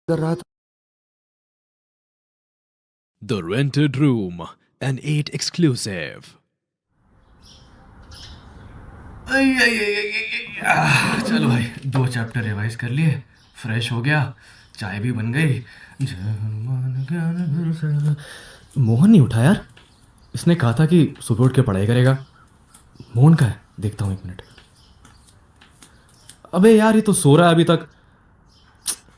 कर रहा था। The Rented Room, an 8 exclusive. चलो भाई, 2 चैप्टर रिवाइज कर लिए, फ्रेश हो गया, चाय भी बन गई। मोहन नहीं उठा यार। इसने कहा था कि सुबह उठ के पढ़ाई करेगा। मोहन का है, देखता हूँ 1 मिनट। अबे यार, ये तो सो रहा है अभी तक।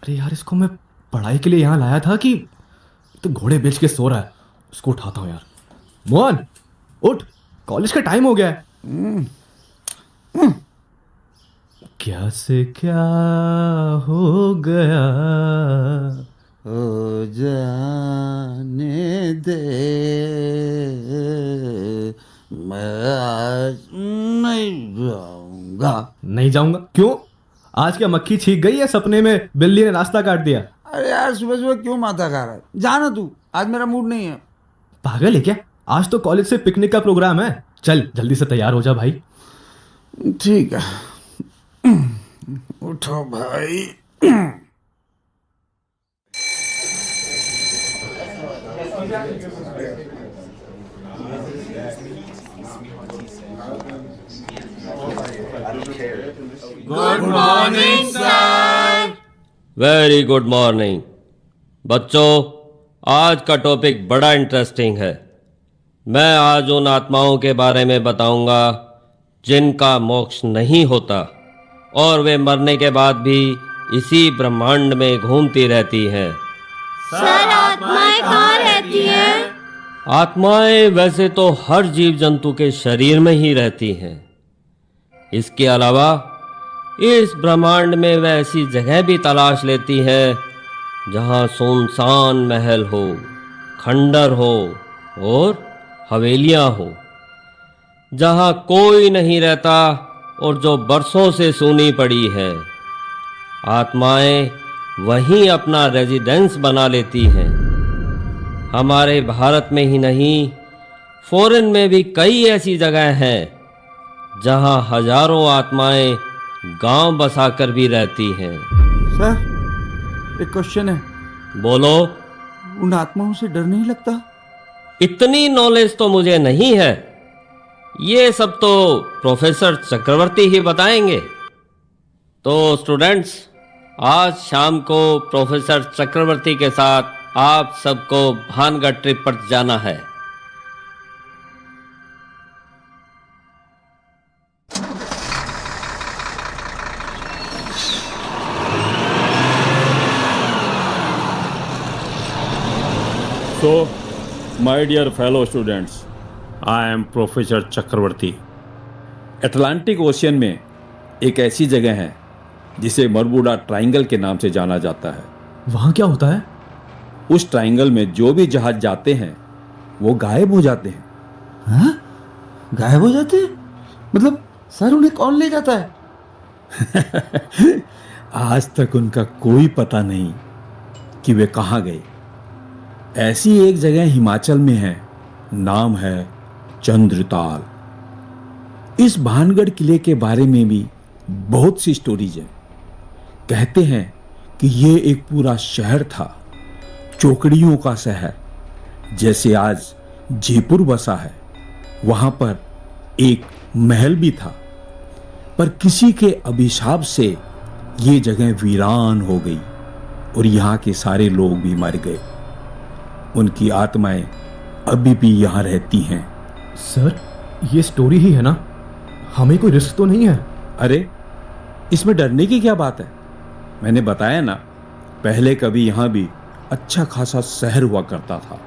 अरे यार, इसको मैं पढ़ाई के लिए यहाँ लाया था कि तो घोड़े बेच के सो रहा है। उसको उठाता हूँ यार। मोहन, उठ, कॉलेज का टाइम हो गया है। क्या से क्या हो गया, हो जाने दे, मैं आज नहीं जाऊंगा। नहीं जाऊंगा? क्यों? आज क्या मक्खी छींक गई है? सपने में बिल्ली ने रास्ता काट दिया? अरे यार, सुबह सुबह क्यों माथा खा रहा है? जाना तू, आज मेरा मूड नहीं है। पागल है क्या? आज तो कॉलेज से पिकनिक का प्रोग्राम है। चल जल्दी से तैयार हो जा भाई। ठीक है, उठो भाई। Good morning sir. Very good morning बच्चों। आज का टॉपिक बड़ा इंटरेस्टिंग है। मैं आज उन आत्माओं के बारे में बताऊंगा जिनका मोक्ष नहीं होता और वे मरने के बाद भी इसी ब्रह्मांड में घूमती रहती हैं। सर, आत्माएं कहाँ रहती हैं? आत्माएं वैसे तो हर जीव जंतु के शरीर में ही रहती हैं। इसके अलावा इस ब्रह्मांड में वह ऐसी जगह भी तलाश लेती है जहां सुनसान महल हो, खंडर हो और हवेलियां हो, जहां कोई नहीं रहता और जो बरसों से सूनी पड़ी है। आत्माएं वहीं अपना रेजिडेंस बना लेती हैं। हमारे भारत में ही नहीं, फॉरेन में भी कई ऐसी जगह हैं जहां हजारों आत्माएं गांव बसाकर भी रहती हैं। सर, एक क्वेश्चन है। बोलो। उन आत्माओं से डर नहीं लगता? इतनी नॉलेज तो मुझे नहीं है, ये सब तो प्रोफेसर चक्रवर्ती ही बताएंगे। तो स्टूडेंट्स, आज शाम को प्रोफेसर चक्रवर्ती के साथ आप सबको भानगढ़ ट्रिप पर जाना है। So, my dear fellow students, I am Professor Chakraborty. Atlantic Ocean में एक ऐसी जगह है जिसे बरमूडा ट्रायंगल के नाम से जाना जाता है। वहां क्या होता है? उस ट्रायंगल में जो भी जहाज जाते हैं वो गायब हो जाते हैं। हाँ? गायब हो जाते हैं? मतलब सर, उन्हें कौन ले जाता है? आज तक उनका कोई पता नहीं कि वे कहाँ गए। ऐसी एक जगह हिमाचल में है, नाम है चंद्रताल। इस भानगढ़ किले के बारे में भी बहुत सी स्टोरीज हैं। कहते हैं कि ये एक पूरा शहर था, चौकड़ियों का शहर। जैसे आज जयपुर बसा है, वहां पर एक महल भी था, पर किसी के अभिशाप से ये जगह वीरान हो गई और यहाँ के सारे लोग भी मर गए। उनकी आत्माएं अभी भी यहाँ रहती हैं। सर, ये स्टोरी ही है ना? हमें कोई रिस्क तो नहीं है? अरे, इसमें डरने की क्या बात है? मैंने बताया ना, पहले कभी यहाँ भी अच्छा खासा शहर हुआ करता था।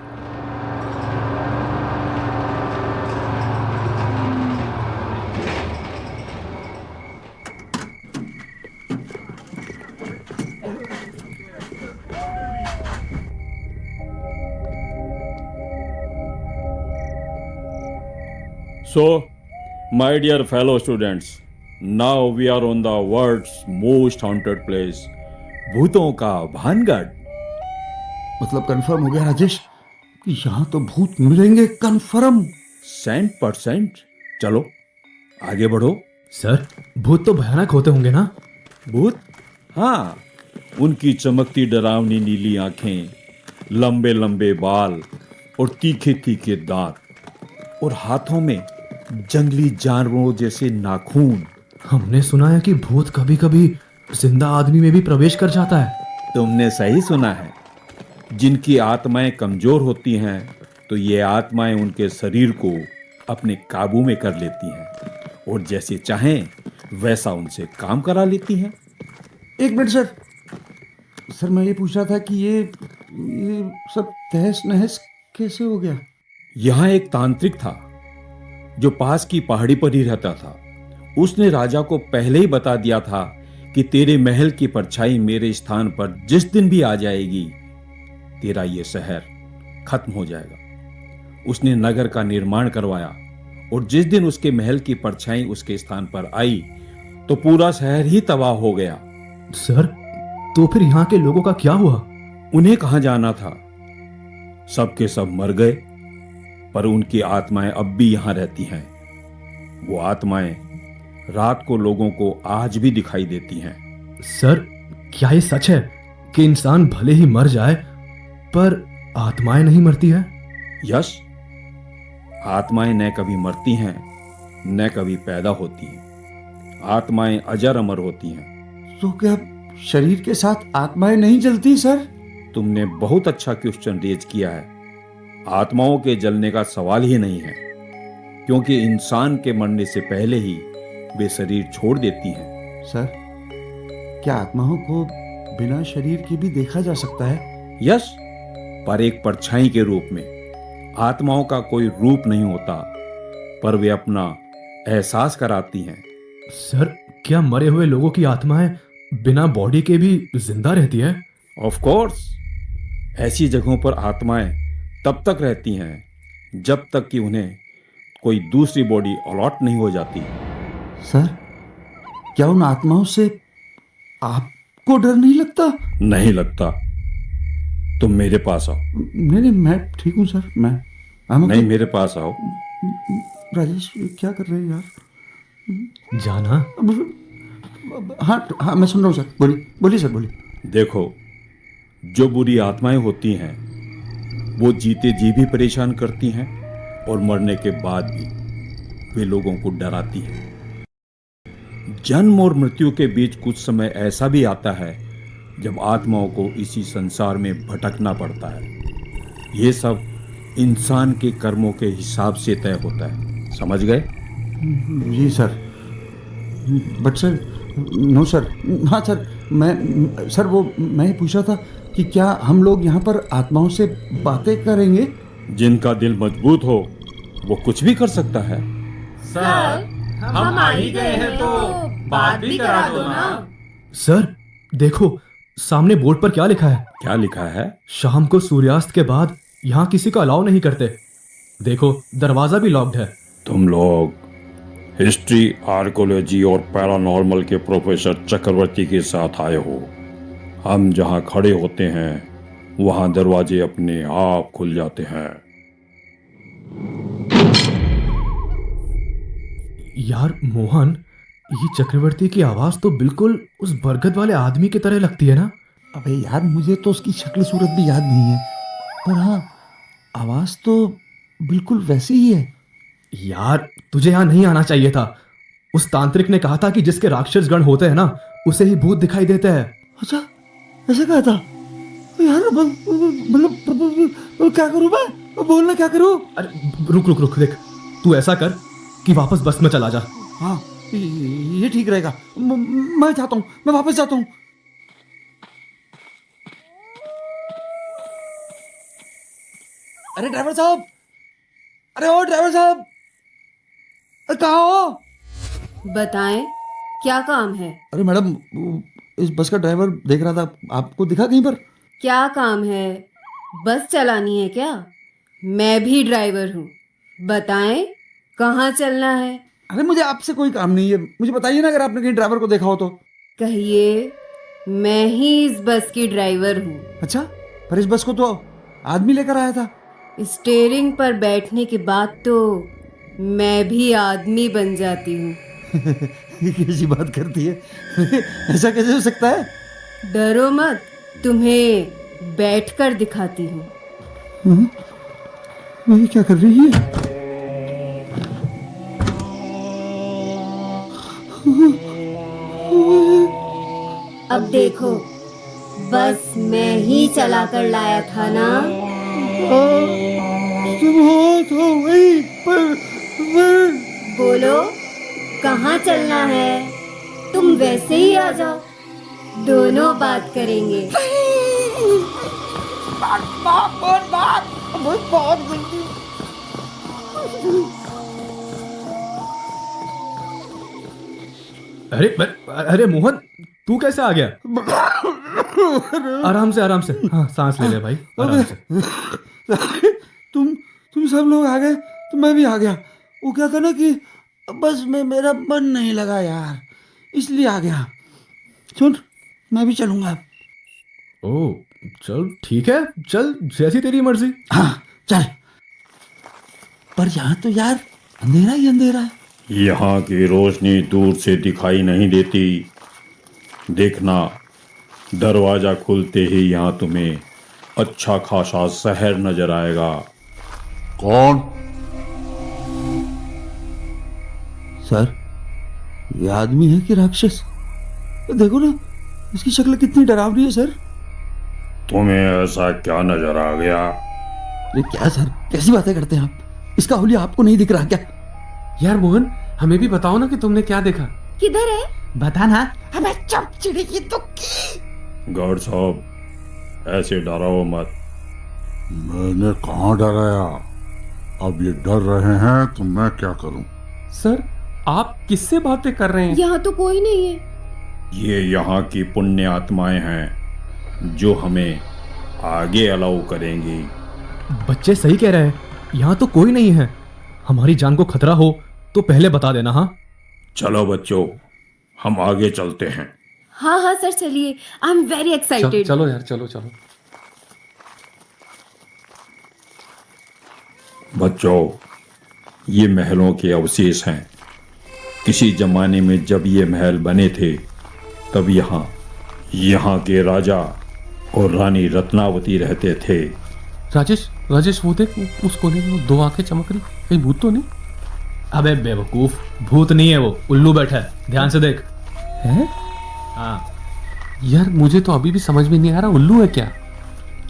So, my dear fellow students, now we are on the world's most haunted place, भूतों का भानगढ़। मतलब कंफर्म हो गया राजेश कि यहाँ तो भूत मिलेंगे, कंफर्म। 100%। चलो आगे बढ़ो। सर, भूत तो भयानक होते होंगे ना? भूत? हाँ, उनकी चमकती डरावनी नीली आंखें, लंबे लंबे बाल और तीखे तीखे दांत और हाथों में जंगली जानवरों जैसे नाखून। हमने सुना है कि भूत कभी कभी जिंदा आदमी में भी प्रवेश कर जाता है। तुमने सही सुना है। जिनकी आत्माएं कमजोर होती हैं तो ये आत्माएं उनके शरीर को अपने काबू में कर लेती हैं और जैसे चाहें वैसा उनसे काम करा लेती हैं। एक मिनट सर, सर मैं ये पूछ रहा था कि ये सब तहस नहस कैसे हो गया? यहाँ एक तांत्रिक था जो पास की पहाड़ी पर ही रहता था। उसने राजा को पहले ही बता दिया था कि तेरे महल की परछाई मेरे स्थान पर जिस दिन भी आ जाएगी तेरा ये शहर खत्म हो जाएगा। उसने नगर का निर्माण करवाया और जिस दिन उसके महल की परछाई उसके स्थान पर आई तो पूरा शहर ही तबाह हो गया। सर, तो फिर यहाँ के लोगों का क्या हुआ? उन्हें कहां जाना था, सबके सब मर गए, पर उनकी आत्माएं अब भी यहां रहती हैं। वो आत्माएं रात को लोगों को आज भी दिखाई देती हैं। सर, क्या ये सच है कि इंसान भले ही मर जाए पर आत्माएं नहीं मरती है? यश, आत्माएं न कभी मरती हैं न कभी पैदा होती हैं। आत्माएं अजर अमर होती हैं। तो क्या शरीर के साथ आत्माएं नहीं जलती सर? तुमने बहुत अच्छा क्वेश्चन रेज किया है। आत्माओं के जलने का सवाल ही नहीं है, क्योंकि इंसान के मरने से पहले ही वे शरीर छोड़ देती हैं। सर, क्या आत्माओं को बिना शरीर के भी देखा जा सकता है? यश, पर एक परछाई के रूप में। आत्माओं का कोई रूप नहीं होता, पर वे अपना एहसास कराती हैं। सर, क्या मरे हुए लोगों की आत्माएं बिना बॉडी के भी जिंदा रहती है? ऑफ कोर्स, ऐसी जगहों पर आत्माएं तब तक रहती हैं जब तक कि उन्हें कोई दूसरी बॉडी अलॉट नहीं हो जाती। सर, क्या उन आत्माओं से आपको डर नहीं लगता? नहीं लगता। तुम मेरे पास आओ। नहीं नहीं, मैं ठीक हूँ सर। मैं नहीं, मेरे पास आओ। राजेश, क्या कर रहे हैं यार? जाना। हाँ हाँ, मैं सुन रहा हूँ सर। बोलिए बोलिए सर, बोलिए। देखो, जो बुरी आत्माएं होती हैं वो जीते जी भी परेशान करती हैं और मरने के बाद भी वे लोगों को डराती हैं। जन्म और मृत्यु के बीच कुछ समय ऐसा भी आता है जब आत्माओं को इसी संसार में भटकना पड़ता है। ये सब इंसान के कर्मों के हिसाब से तय होता है। समझ गए? जी sir. But sir, no sir. हाँ सर, मैं ये पूछ रहा था कि क्या हम लोग यहाँ पर आत्माओं से बातें करेंगे? जिनका दिल मजबूत हो वो कुछ भी कर सकता है। सर, हम आ ही गए हैं तो बात भी करा दो ना। सर, देखो सामने बोर्ड पर क्या लिखा है? क्या लिखा है? शाम को सूर्यास्त के बाद यहाँ किसी को अलाउ नहीं करते। देखो, दरवाजा भी लॉक्ड है। तुम लोग हिस्ट्री, आर्कोलॉजी और पैरानॉर्मल के प्रोफेसर चक्रवर्ती के साथ आए हो। हम जहाँ खड़े होते हैं वहाँ दरवाजे अपने आप खुल जाते हैं। यार मोहन, ये चक्रवर्ती की आवाज तो बिल्कुल उस बरगद वाले आदमी की तरह लगती है ना? अबे यार, मुझे तो उसकी शक्ल सूरत भी याद नहीं है, पर हाँ, आवाज तो बिल्कुल वैसी ही है। यार, तुझे यहाँ नहीं आना चाहिए था। उस तांत्रिक ने कहा था कि जिसके राक्षस गण होते हैं ना, उसे ही भूत दिखाई देते हैं। अच्छा, ऐसा कहा था यार? मतलब क्या करूं मैं? बोलना क्या करूं? अरे रुक, देख, तू ऐसा कर कि वापस बस में चला जा। हाँ, ये ठीक रहेगा। मैं चाहता हूँ, मैं वापस जाता हूँ। अरे ड्राइवर साहब, अरे ओ ड्राइवर साहब, कहाँ हो? बताएं, क्या काम है? अरे मैडम, इस बस का ड्राइवर देख रहा था, आपको दिखा कहीं पर? क्या काम है? बस चलानी है क्या? मैं भी ड्राइवर हूँ। बताएं, कहाँ चलना है? अरे मुझे आपसे कोई काम नहीं है, मुझे बताइए ना अगर आपने कहीं ड्राइवर को देखा हो तो। कहिए, मैं ही इस बस की ड्राइवर हूँ। अच्छा, पर इस बस को तो आदमी लेकर आया था। स्टीयरिंग पर बैठने के बाद तो मैं भी आदमी बन जाती हूँ। कैसी बात करती है? ऐसा कैसे हो सकता है? डरो मत, तुम्हें बैठकर दिखाती हूँ। वही क्या कर रही है? अब देखो, बस मैं ही चला कर लाया था ना। तुम हो तो वही, पर बोलो, कहाँ चलना है? तुम वैसे ही आ जाओ, दोनों बात करेंगे। अरे मोहन, तू कैसे आ गया? आराम से आराम से, हाँ सांस ले ले भाई, आराम से। तुम सब लोग आ गए तो मैं भी आ गया। वो क्या था ना कि बस मेरा मन नहीं लगा यार, इसलिए आ गया। सुन, मैं भी चलूंगा। ओ चल ठीक है, चल जैसी तेरी मर्जी। हाँ चल। पर यहाँ तो यार अंधेरा ही अंधेरा है। यहाँ की रोशनी दूर से दिखाई नहीं देती। देखना, दरवाजा खुलते ही यहाँ तुम्हें अच्छा खासा शहर नजर आएगा। कौन? सर, ये आदमी है कि राक्षस? देखो ना, इसकी शक्ल कितनी डरावनी है सर। तुम्हें ऐसा क्या नजर आ गया? अरे क्या सर, कैसी बातें करते हैं आप? इसका हुलिया आपको नहीं दिख रहा क्या? यार मोहन, हमें भी बताओ ना कि तुमने क्या देखा। किधर है? बता ना। गार्ड साहब, ऐसे डराओ मत। मैंने कहाँ डराया? अब ये डर रहे हैं तो मैं क्या करूं? सर, आप किससे बातें कर रहे हैं? यहाँ तो कोई नहीं है। ये यहाँ की पुण्य आत्माएं हैं जो हमें आगे अलाउ करेंगी। बच्चे सही कह रहे हैं, यहाँ तो कोई नहीं है। हमारी जान को खतरा हो तो पहले बता देना। हाँ चलो बच्चों, हम आगे चलते हैं। हाँ हाँ सर, चलिए। I am very excited. चलो यार, चलो चलो। बच्चों, ये महलों के अवशेष हैं। किसी जमाने में जब ये महल बने थे तब यहाँ के राजा और रानी रत्नावती रहते थे। राजेश, वो देख, उस कोने में वो दो आंखें चमक रही, कहीं भूत तो नहीं? अबे बेवकूफ, भूत नहीं है वो, उल्लू बैठा है, ध्यान से देख। है? हाँ यार, मुझे तो अभी भी समझ में नहीं आ रहा, उल्लू है क्या?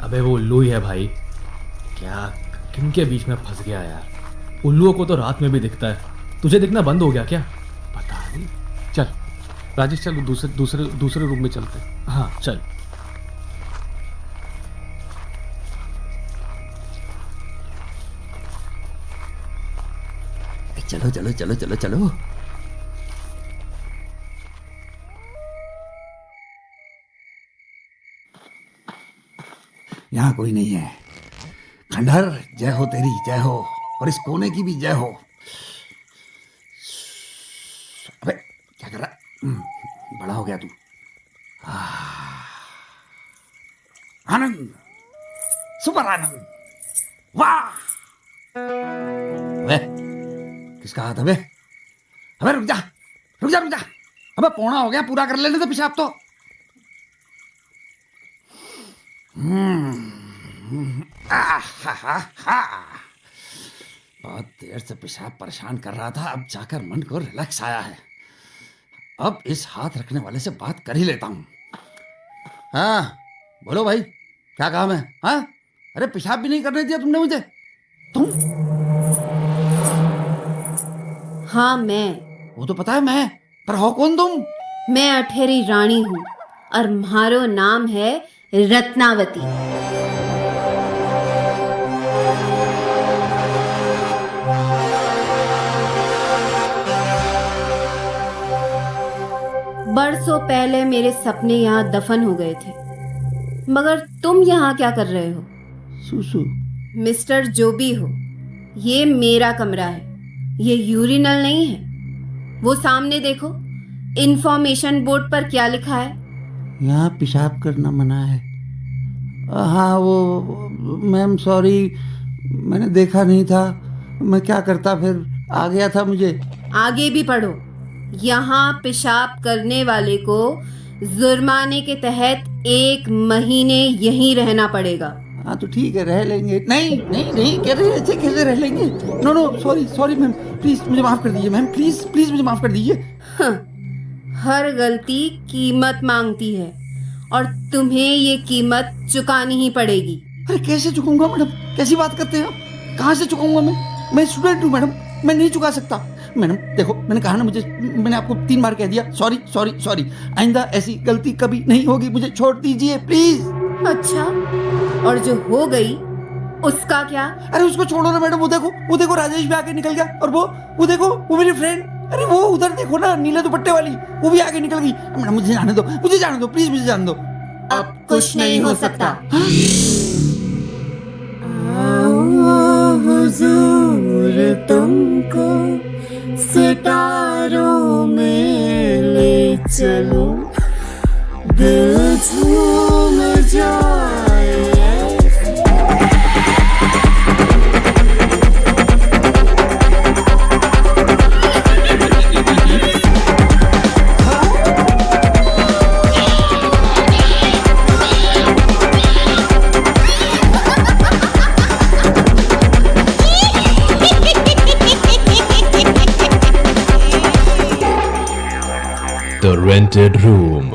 अबे वो उल्लू ही है भाई। क्या किनके बीच में फंस गया यार। उल्लुओं को तो रात में भी दिखता है, तुझे दिखना बंद हो गया क्या? पता नहीं। चल राजेश, चल दूसरे रूम में चलते हैं। हाँ चल। चलो चलो चलो चलो चलो। यहाँ कोई नहीं है। खंडहर, जय हो तेरी, जय हो, और इस कोने की भी जय हो। अबे क्या कर रहा? बड़ा हो गया तू। आनंद, सुपर आनंद, वाह। वे किसका हाथ? अबे अबे रुक जा रुक जा रुक जा। अबे पौना हो गया, पूरा कर लेने तो पेशाब तो। बहुत देर से पेशाब परेशान कर रहा था, अब जाकर मन को रिलैक्स आया है। अब इस हाथ रखने वाले से बात कर ही लेता हूँ। हाँ बोलो भाई, क्या काम है? हाँ, अरे पेशाब भी नहीं करने दिया तुमने मुझे। तुम? हाँ मैं। वो तो पता है मैं, पर हो कौन तुम? मैं अठेरी रानी हूँ और म्हारो नाम है रत्नावती। बरसों पहले मेरे सपने यहाँ दफन हो गए थे, मगर तुम यहाँ क्या कर रहे हो? सुसु। मिस्टर जो भी हो, ये मेरा कमरा है, ये यूरिनल नहीं है। वो सामने देखो, इंफॉर्मेशन बोर्ड पर क्या लिखा है? यहाँ पेशाब करना मना है। हाँ वो मैम, सॉरी, मैंने देखा नहीं था, मैं क्या करता, फिर आ गया था मुझे। आगे भी पढ़ो। यहाँ पेशाब करने वाले को जुर्माने के तहत 1 महीने यहीं रहना पड़ेगा। हाँ तो ठीक है, रह लेंगे। नहीं नहीं नहीं, ऐसे कैसे रह लेंगे? No no, sorry sorry ma'am, please मुझे माफ कर दीजिए मैम, प्लीज प्लीज मुझे माफ कर दीजिए। हाँ, हर गलती कीमत मांगती है और तुम्हें ये कीमत चुकानी ही पड़ेगी। अरे कैसे चुकाऊंगा मैडम, कैसी बात करते हैं आप? कहाँ से चुकाऊंगा मैं स्टूडेंट हूँ मैडम, मैं नहीं चुका सकता। मैडम देखो, मैंने कहा ना, मैंने आपको 3 बार कह दिया सॉरी सॉरी सॉरी। आइंदा ऐसी गलती कभी नहीं होगी, मुझे छोड़ दीजिए प्लीज। अच्छा, और जो हो गई उसका क्या? अरे उसको छोड़ो ना मैडम, वो देखो राजेश भी आगे निकल गया। और वो देखो, वो मेरी फ्रेंड, अरे वो उधर देखो ना, नीले दुपट्टे वाली, वो भी आगे निकल गई। मैडम मुझे जाने दो प्लीज, मुझे जाने दो। अब कुछ नहीं हो सकता। हुजूर तुमको सितारों में ले चलो, दिल झूम जाए। The Rented Room.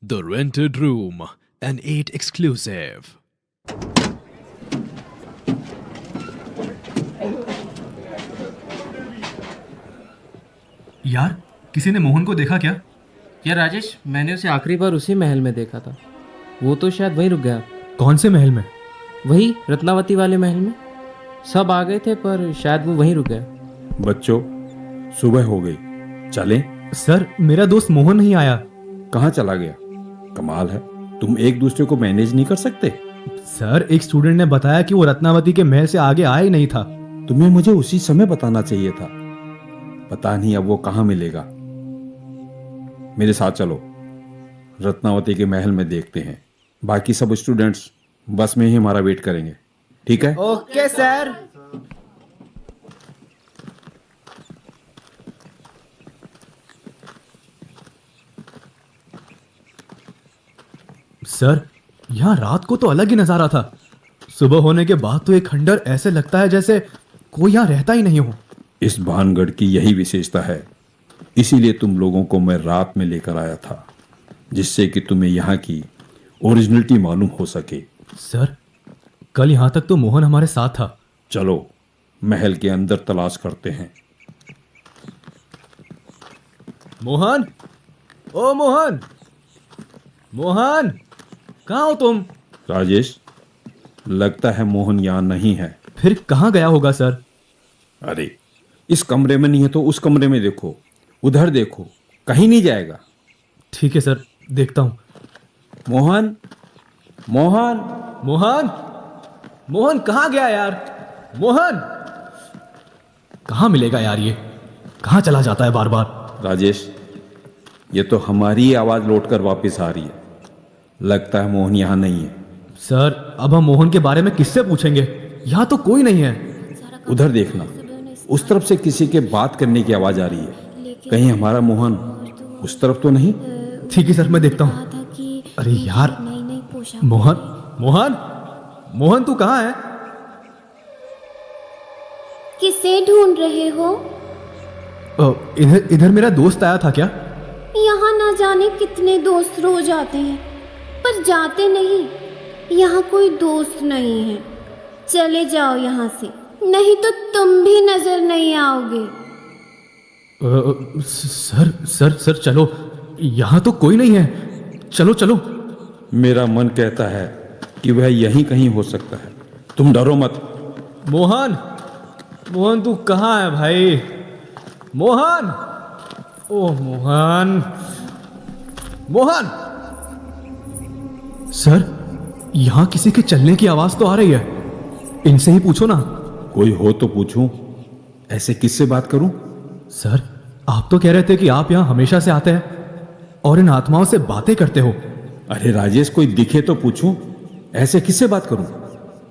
The Rented Room, an 8 exclusive. यार, किसी ने मोहन को देखा क्या? यार राजेश, मैंने उसे आखिरी बार उसी महल में देखा था। वो तो शायद वहीं रुक गया। कौन से महल में? वही रत्नावती वाले महल में। सब आ गए थे पर शायद वो वहीं रुक गया। बच्चों, सुबह हो गई, चलें? सर, मेरा दोस्त मोहन नहीं आया। कहाँ चला गया? कमाल है, तुम एक दूसरे को मैनेज नहीं कर सकते? सर, एक स्टूडेंट ने बताया कि वो रत्नावती के महल से आगे आया ही नहीं था। तुम्हें मुझे उसी समय बताना चाहिए था। पता नहीं अब वो कहाँ मिलेगा। मेरे साथ चलो, रत्नावती के महल में देखते हैं। बाकी सब स्टूडेंट्स बस में ही हमारा वेट करेंगे, ठीक है? Okay sir. सर, यहाँ रात को तो अलग ही नजारा था। सुबह होने के बाद तो एक खंडर ऐसे लगता है जैसे कोई यहाँ रहता ही नहीं हो। इस भानगढ़ की यही विशेषता है, इसीलिए तुम लोगों को मैं रात में लेकर आया था, जिससे कि तुम्हें यहाँ की ओरिजिनलिटी मालूम हो सके। सर, कल यहाँ तक तो मोहन हमारे साथ था। चलो महल के अंदर तलाश करते हैं। मोहन, ओ मोहन, मोहन, कहाँ हो तुम? राजेश, लगता है मोहन यहाँ नहीं है। फिर कहाँ गया होगा सर? अरे, इस कमरे में नहीं है तो उस कमरे में देखो, उधर देखो, कहीं नहीं जाएगा। ठीक है सर, देखता हूँ। मोहन, मोहन, मोहन, मोहन कहाँ गया यार? मोहन कहाँ मिलेगा यार? ये कहाँ चला जाता है बार बार? राजेश, ये तो हमारी आवाज लौटकर वापस आ रही है। लगता है मोहन यहाँ नहीं है। सर, अब हम मोहन के बारे में किससे पूछेंगे? यहाँ तो कोई नहीं है। उधर देखना, उस तरफ से किसी के बात करने की आवाज आ रही है। कहीं हमारा मोहन उस तरफ तो नहीं? ठीक है सर, मैं देखता हूँ। अरे यार, मोहन, मोहन, मोहन तू कहाँ है? किसे ढूंढ रहे हो? इधर मेरा दोस्त आया था क्या? यहाँ ना जाने कितने दोस्त रोज आते हैं, पर जाते नहीं। यहाँ कोई दोस्त नहीं है। चले जाओ यहाँ से, नहीं तो तुम भी नजर नहीं आओगे। सर सर सर चलो, यहाँ तो कोई नहीं है। चलो चलो। मेरा मन कहता है कि वह यहीं कहीं हो सकता है। तुम डरो मत। मोहन, मोहन तू कहाँ है भाई? मोहन, ओह मोहन, मोहन। सर, यहाँ किसी के चलने की आवाज तो आ रही है। इनसे ही पूछो ना। कोई हो तो पूछूं, ऐसे किससे बात करूं? सर, आप तो कह रहे थे कि आप यहाँ हमेशा से आते हैं और इन आत्माओं से बातें करते हो। अरे राजेश, कोई दिखे तो पूछूं, ऐसे किससे बात करूं?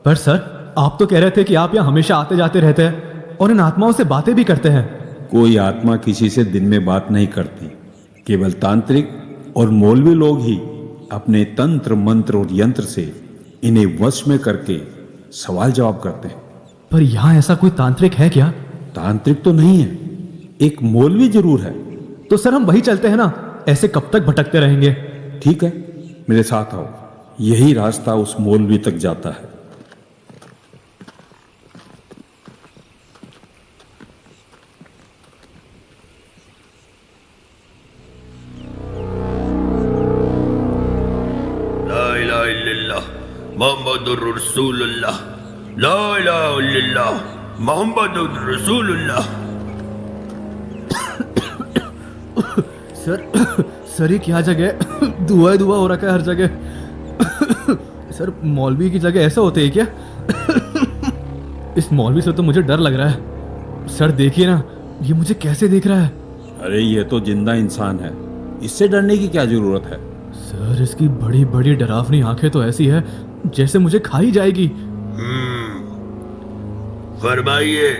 पर सर, आप तो कह रहे थे कि आप यहाँ हमेशा आते जाते रहते हैं और इन आत्माओं से बातें भी करते हैं। कोई आत्मा किसी से दिन में बात नहीं करती। केवल तांत्रिक और मौलवी लोग ही अपने तंत्र मंत्र और यंत्र से इन्हें वश में करके सवाल जवाब करते हैं। पर यहाँ ऐसा कोई तांत्रिक है क्या? तांत्रिक तो नहीं है, एक मौलवी जरूर है। तो सर हम वही चलते हैं ना, ऐसे कब तक भटकते रहेंगे? ठीक है, मेरे साथ आओ, यही रास्ता उस मौलवी तक जाता है। ला इलाहा इल्लल्लाह मुहम्मदुर रसूलुल्लाह, ला इलाहा इल्लल्लाह मुहम्मदुर रसूलुल्लाह। सर ये क्या जगह? दुआ ही दुआ हो रखा है हर जगह। सर मौलवी की जगह ऐसा होते है क्या? इस मौलवी से तो मुझे डर लग रहा है। सर देखिए ना, ये मुझे कैसे देख रहा है। अरे ये तो जिंदा इंसान है, इससे डरने की क्या जरूरत है? सर इसकी बड़ी बड़ी डरावनी आंखें तो ऐसी है जैसे मुझे खा ही जाएगी। फरमाइए,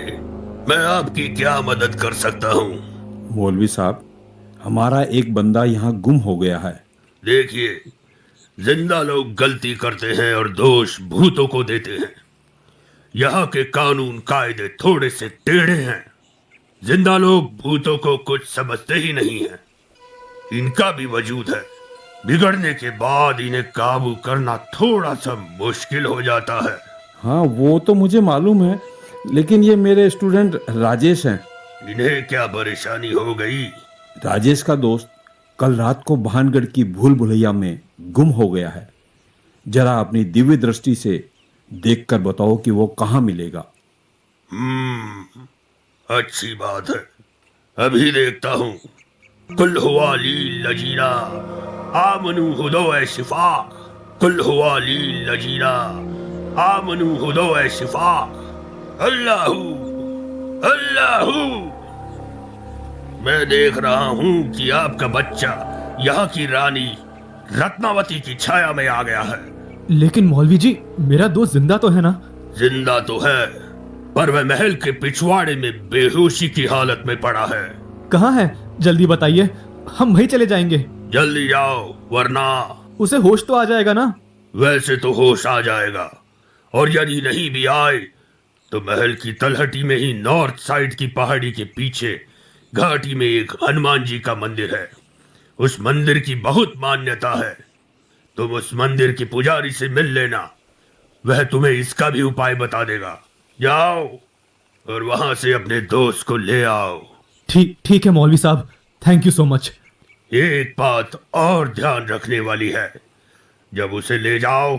मैं आपकी क्या मदद कर सकता हूँ? मौलवी साहब, हमारा एक बंदा यहाँ गुम हो गया है। देखिए, जिंदा लोग गलती करते हैं और दोष भूतों को देते हैं। यहाँ के कानून कायदे थोड़े से टेढ़े हैं। जिंदा लोग भूतों को कुछ समझते ही नहीं हैं। इनका भी वजूद है, बिगड़ने के बाद इन्हें काबू करना थोड़ा सा मुश्किल हो जाता है। हाँ वो तो मुझे मालूम है, लेकिन ये मेरे स्टूडेंट राजेश हैं। इन्हें क्या परेशानी हो गई? राजेश का दोस्त कल रात को भानगढ़ की भूल भुलैया में गुम हो गया है। जरा अपनी दिव्य दृष्टि से देखकर बताओ कि वो कहाँ मिलेगा। अच्छी बात है, अभी देखता हूँ। कुल हुआ लील लजीना आमनु हुदो ए शिफाक, कुल हुआ लील लजीना आमनु हुदो ए शिफाक। अल्लाहू अल्लाहू। मैं देख रहा हूँ कि आपका बच्चा यहाँ की रानी रत्नावती की छाया में आ गया है। लेकिन मौलवी जी, मेरा दोस्त जिंदा तो है ना? जिंदा तो है, पर वह महल के पिछवाड़े में बेहोशी की हालत में पड़ा है। कहाँ है? जल्दी बताइए, हम वहीं चले जाएंगे। जल्दी जाओ, वरना उसे होश तो आ जाएगा ना? वैसे तो होश आ जाएगा, और यदि नहीं भी आए तो महल की तलहटी में ही नॉर्थ साइड की पहाड़ी के पीछे घाटी में एक हनुमान जी का मंदिर है। उस मंदिर की बहुत मान्यता है। तुम उस मंदिर के पुजारी से मिल लेना, वह तुम्हें इसका भी उपाय बता देगा। जाओ और वहां से अपने दोस्त को ले आओ। ठीक है मौलवी साहब, थैंक यू सो मच। एक बात और ध्यान रखने वाली है, जब उसे ले जाओ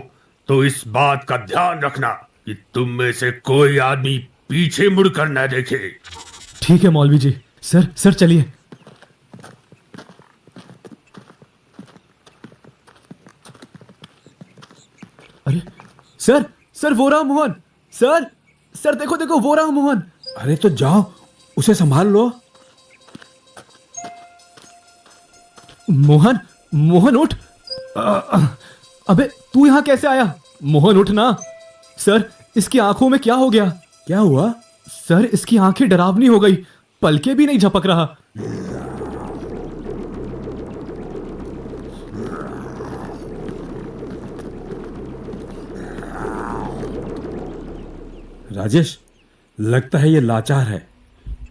तो इस बात का ध्यान रखना कि तुम में से कोई आदमी पीछे मुड़कर न देखे। ठीक है मौलवी जी। सर चलिए। अरे सर वो रहा मोहन। सर देखो वो रहा मोहन। अरे तो जाओ, उसे संभाल लो। मोहन उठ। अबे तू यहाँ कैसे आया? मोहन उठ ना। सर इसकी आंखों में क्या हो गया? क्या हुआ? सर इसकी आंखें डरावनी हो गई, पलके भी नहीं झपक रहा। राजेश, लगता है ये लाचार है,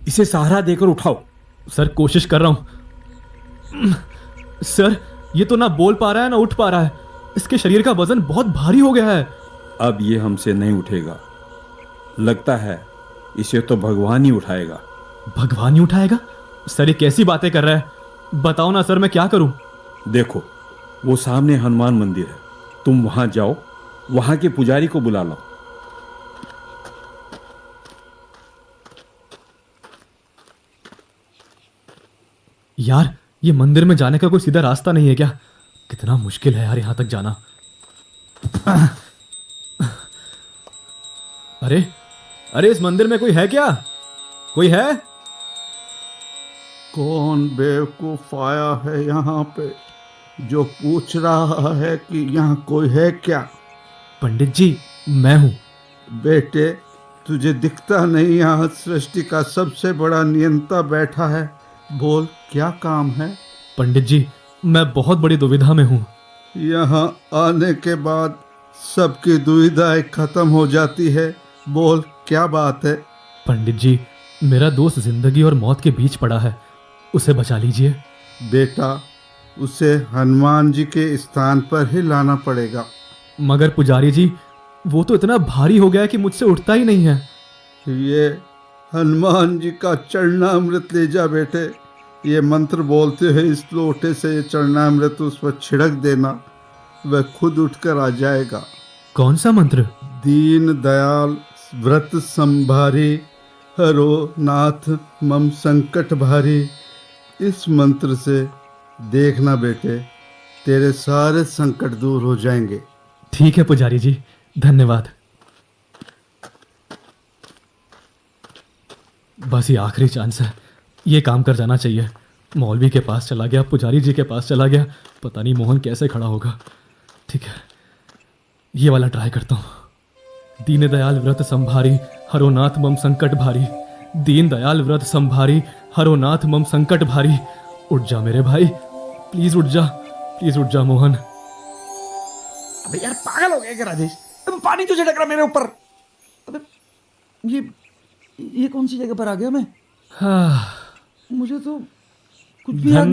इसे सहारा देकर उठाओ। सर कोशिश कर रहा हूं। सर ये तो ना बोल पा रहा है ना उठ पा रहा है। इसके शरीर का वजन बहुत भारी हो गया है। अब ये हमसे नहीं उठेगा, लगता है इसे तो भगवान ही उठाएगा। भगवान ही उठाएगा? सर ये कैसी बातें कर रहा है? बताओ ना सर, मैं क्या करूं? देखो वो सामने हनुमान मंदिर है, तुम वहां जाओ, वहां के पुजारी को बुला लो। यार ये मंदिर में जाने का कोई सीधा रास्ता नहीं है क्या? कितना मुश्किल है यार यहाँ तक जाना। अरे इस मंदिर में कोई है क्या? कोई है? कौन बेवकूफ आया है यहाँ पे जो पूछ रहा है कि यहाँ कोई है क्या? पंडित जी मैं हूँ। बेटे, तुझे दिखता नहीं यहाँ सृष्टि का सबसे बड़ा नियंता बैठा है। बोल क्या काम है? पंडित जी, मैं बहुत बड़ी दुविधा में हूँ। यहाँ आने के बाद सबकी दुविधाएं खत्म हो जाती है। बोल क्या बात है? पंडित जी, मेरा दोस्त जिंदगी और मौत के बीच पड़ा है, उसे बचा लीजिए। बेटा, उसे हनुमान जी के स्थान पर ही लाना पड़ेगा। मगर पुजारी जी, वो तो इतना भारी हो गया है कि मुझसे उठता ही नहीं है। ये हनुमान जी का चरणामृत ले जा बेटे। ये मंत्र बोलते हैं, इस लोटे से ये चरणामृत उस पर छिड़क देना, वह खुद उठकर आ जाएगा। कौन सा मंत्र? दीन दयाल व्रत संभारी, हरो नाथ मम संकट भारी। इस मंत्र से देखना बेटे, तेरे सारे संकट दूर हो जाएंगे। ठीक है पुजारी जी, धन्यवाद। बस ये आखिरी चांस है, ये काम कर जाना चाहिए। मौलवी के पास चला गया, पुजारी जी के पास चला गया, पता नहीं मोहन कैसे खड़ा होगा। ठीक है, ये वाला ट्राई करता हूँ। दीन दयाल व्रत संभारी, हरो नाथ मम संकट भारी। दीन दयाल व्रत संभारी, हरो नाथ मम संकट भारी। उठ जा मेरे भाई, प्लीज उठ जा, प्लीज उठ जा मोहन। अबे यार पागल हो गया क्या राजेश? अबे पानी तो झटक रहा मेरे ऊपर। अबे ये कौन सी जगह पर आ गया मैं? हाँ, मुझे तो कुछ भी याद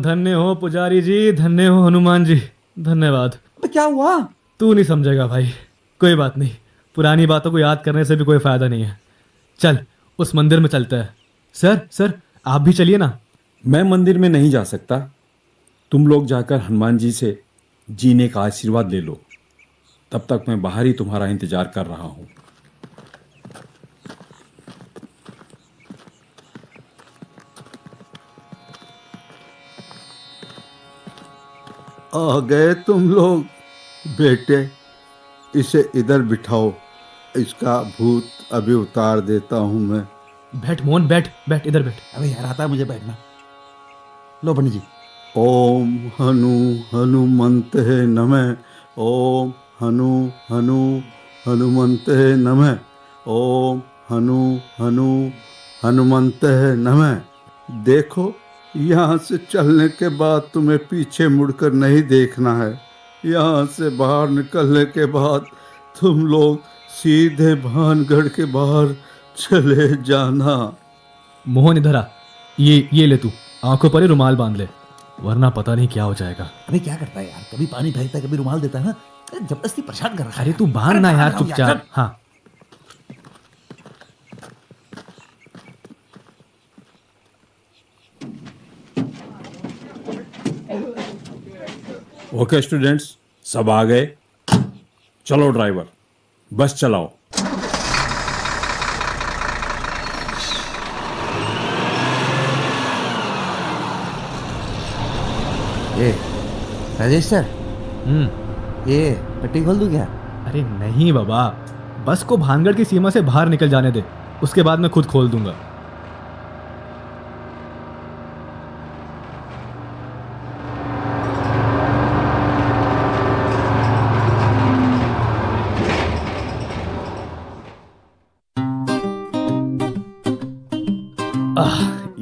धन्य हो पुजारी जी, धन्य हो हनुमान जी, धन्यवाद। अबे क्या हुआ? तू नहीं समझेगा भाई, कोई बात नहीं। पुरानी बातों को याद करने से भी कोई फायदा नहीं है। चल उस मंदिर में चलते हैं। सर आप भी चलिए ना। मैं मंदिर में नहीं जा सकता। तुम लोग जाकर हनुमान जी से जीने का आशीर्वाद ले लो। तब तक मैं बाहर ही तुम्हारा इंतजार कर रहा हूँ। आ गए तुम लोग। बेटे, इसे इधर बिठाओ, इसका भूत अभी उतार देता हूँ मैं। बैठ मोहन, बैठ इधर बैठ। अबे यार आता है मुझे बैठना। लो पंडित जी। ओम हनुमंते नमः। ओम हनुमंते नमः। ओम हनुमंते नमः। देखो, यहाँ से चलने के बाद तुम्हें पीछे मुड़कर नहीं देखना है। यहाँ से बाहर निकलने के बाद तुम लोग सीधे भानगढ़ के बाहर चले जाना। मोहन इधर आ, ये ले, तू आंखों पर ही रुमाल बांध ले, वरना पता नहीं क्या हो जाएगा। अबे क्या करता है यार, कभी पानी फेंकता है, कभी रुमाल देता है ना। जबरदस्ती परेशान कर रखा है। अरे तू बांध ना यार, चुपचाप। हाँ, ओके स्टूडेंट्स, सब आ गए। चलो ड्राइवर, बस चलाओ। ये राजेश सर, ये पट्टी खोल दूं क्या? अरे नहीं बाबा, बस को भानगढ़ की सीमा से बाहर निकल जाने दे, उसके बाद मैं खुद खोल दूंगा।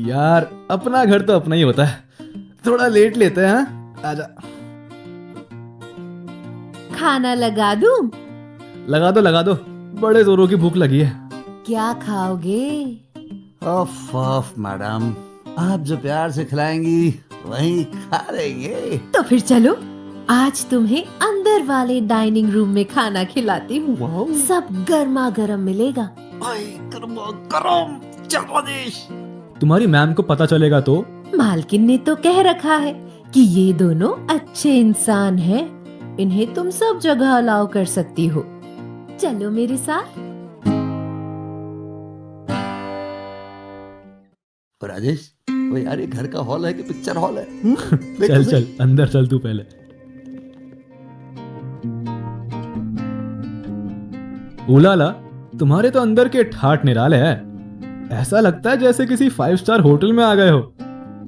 यार अपना घर तो अपना ही होता है। थोड़ा लेट लेते हैं। हाँ, आजा। खाना लगा दूं? लगा दो, बड़े जोरों की भूख लगी है। क्या खाओगे? ऑफ मैडम, आप जो प्यार से खिलाएंगी वही खा लेंगे। तो फिर चलो, आज तुम्हें अंदर वाले डाइनिंग रूम में खाना खिलाती हूँ। सब गर्मा गर्म मिलेगा। गरम चरवादेश। तुम्हारी मैम को पता चलेगा तो? मालकिन ने तो कह रखा है कि ये दोनों अच्छे इंसान हैं, इन्हें तुम सब जगह अलाउ कर सकती हो। चलो मेरे साथ। राजेश, वो यार ये घर का हॉल है कि पिक्चर हॉल है? चल अंदर चल तू पहले। उलाला, तुम्हारे तो अंदर के ठाट निराले है। ऐसा लगता है जैसे किसी 5 स्टार होटल में आ गए हो।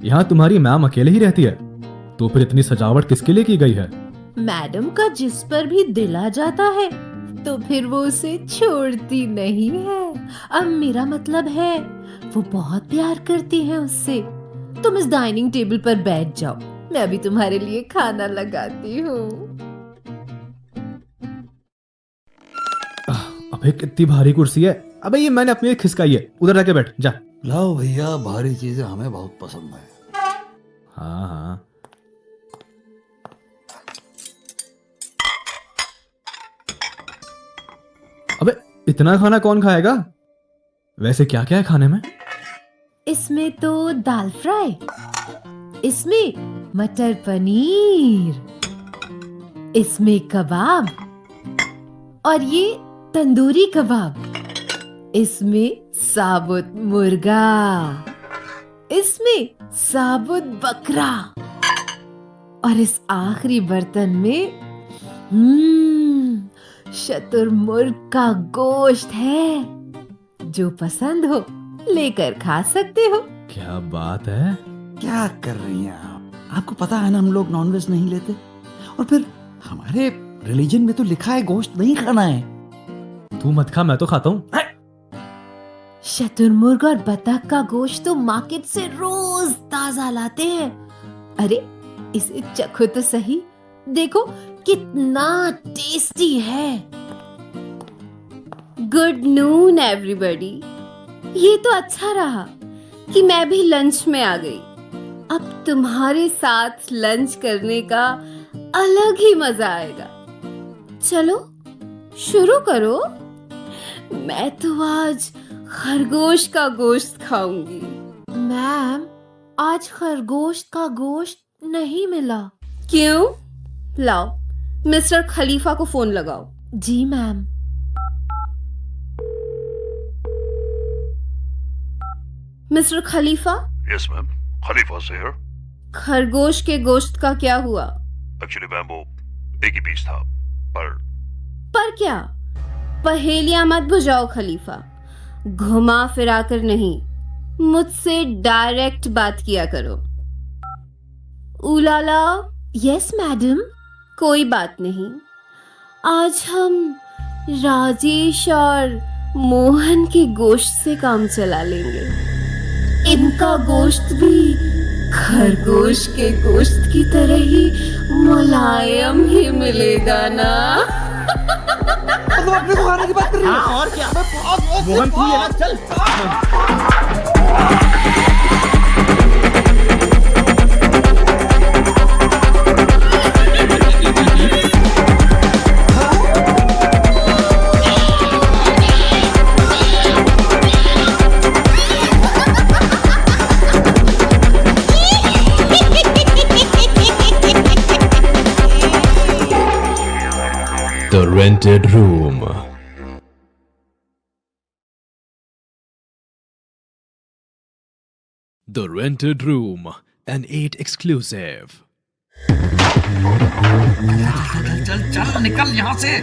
यहाँ तुम्हारी मैम अकेले ही रहती है, तो फिर इतनी सजावट किसके लिए की गई है? मैडम का जिस पर भी दिल आ जाता है तो फिर वो उसे छोड़ती नहीं है। अब मेरा मतलब है वो बहुत प्यार करती है उससे। तुम इस डाइनिंग टेबल पर बैठ जाओ, मैं अभी तुम्हारे लिए खाना लगाती हूँ। अबे कितनी भारी कुर्सी है। अबे ये मैंने अपनी खिसकाई है, उधर जाके बैठ जा। लाओ भैया, भारी चीजें हमें बहुत पसंद है। हाँ हाँ। अबे इतना खाना कौन खाएगा? वैसे क्या क्या है खाने में? इसमें तो दाल फ्राई, इसमें मटर पनीर, इसमें कबाब और ये तंदूरी कबाब, इसमें साबुत मुर्गा, इसमें साबुत बकरा और इस आखिरी बर्तन में शतुरमुर्ग का गोश्त है। जो पसंद हो लेकर खा सकते हो। क्या बात है। क्या कर रही हैं आप? आपको पता है ना हम लोग नॉनवेज नहीं लेते, और फिर हमारे रिलीजन में तो लिखा है गोश्त नहीं खाना है। तू मत खा, मैं तो खाता हूँ। शतुरमुर्ग और बतख का गोश्त तो मार्केट से रोज ताजा लाते हैं। अरे इसे चखो तो सही, देखो कितना टेस्टी है। Good noon everybody. ये तो अच्छा रहा कि मैं भी लंच में आ गई। अब तुम्हारे साथ लंच करने का अलग ही मजा आएगा। चलो शुरू करो। मैं तो आज खरगोश का गोश्त खाऊंगी। मैम, आज खरगोश का गोश्त नहीं मिला। क्यों? लाओ मिस्टर खलीफा को फोन लगाओ। जी मैम। मिस्टर खलीफा। यस मैम, खलीफा से हियर। खरगोश के गोश्त का क्या हुआ? एक्चुअली मैम वो एक ही पीस था, पर क्या? पहेलियां मत बुझाओ खलीफा, घुमा फिरा कर नहीं, मुझसे डायरेक्ट बात किया करो। उलाला। Yes madam. कोई बात नहीं, आज हम राजेश और मोहन के गोश्त से काम चला लेंगे। इनका गोश्त भी खरगोश के गोश्त की तरह ही मुलायम ही मिलेगा ना। मतलब अपने को खाने की बात कर रही है? हाँ और क्या। मोहन तू ये ना चल। The Rented Room. The Rented Room, an 8 exclusive. चल चल निकल यहाँ से।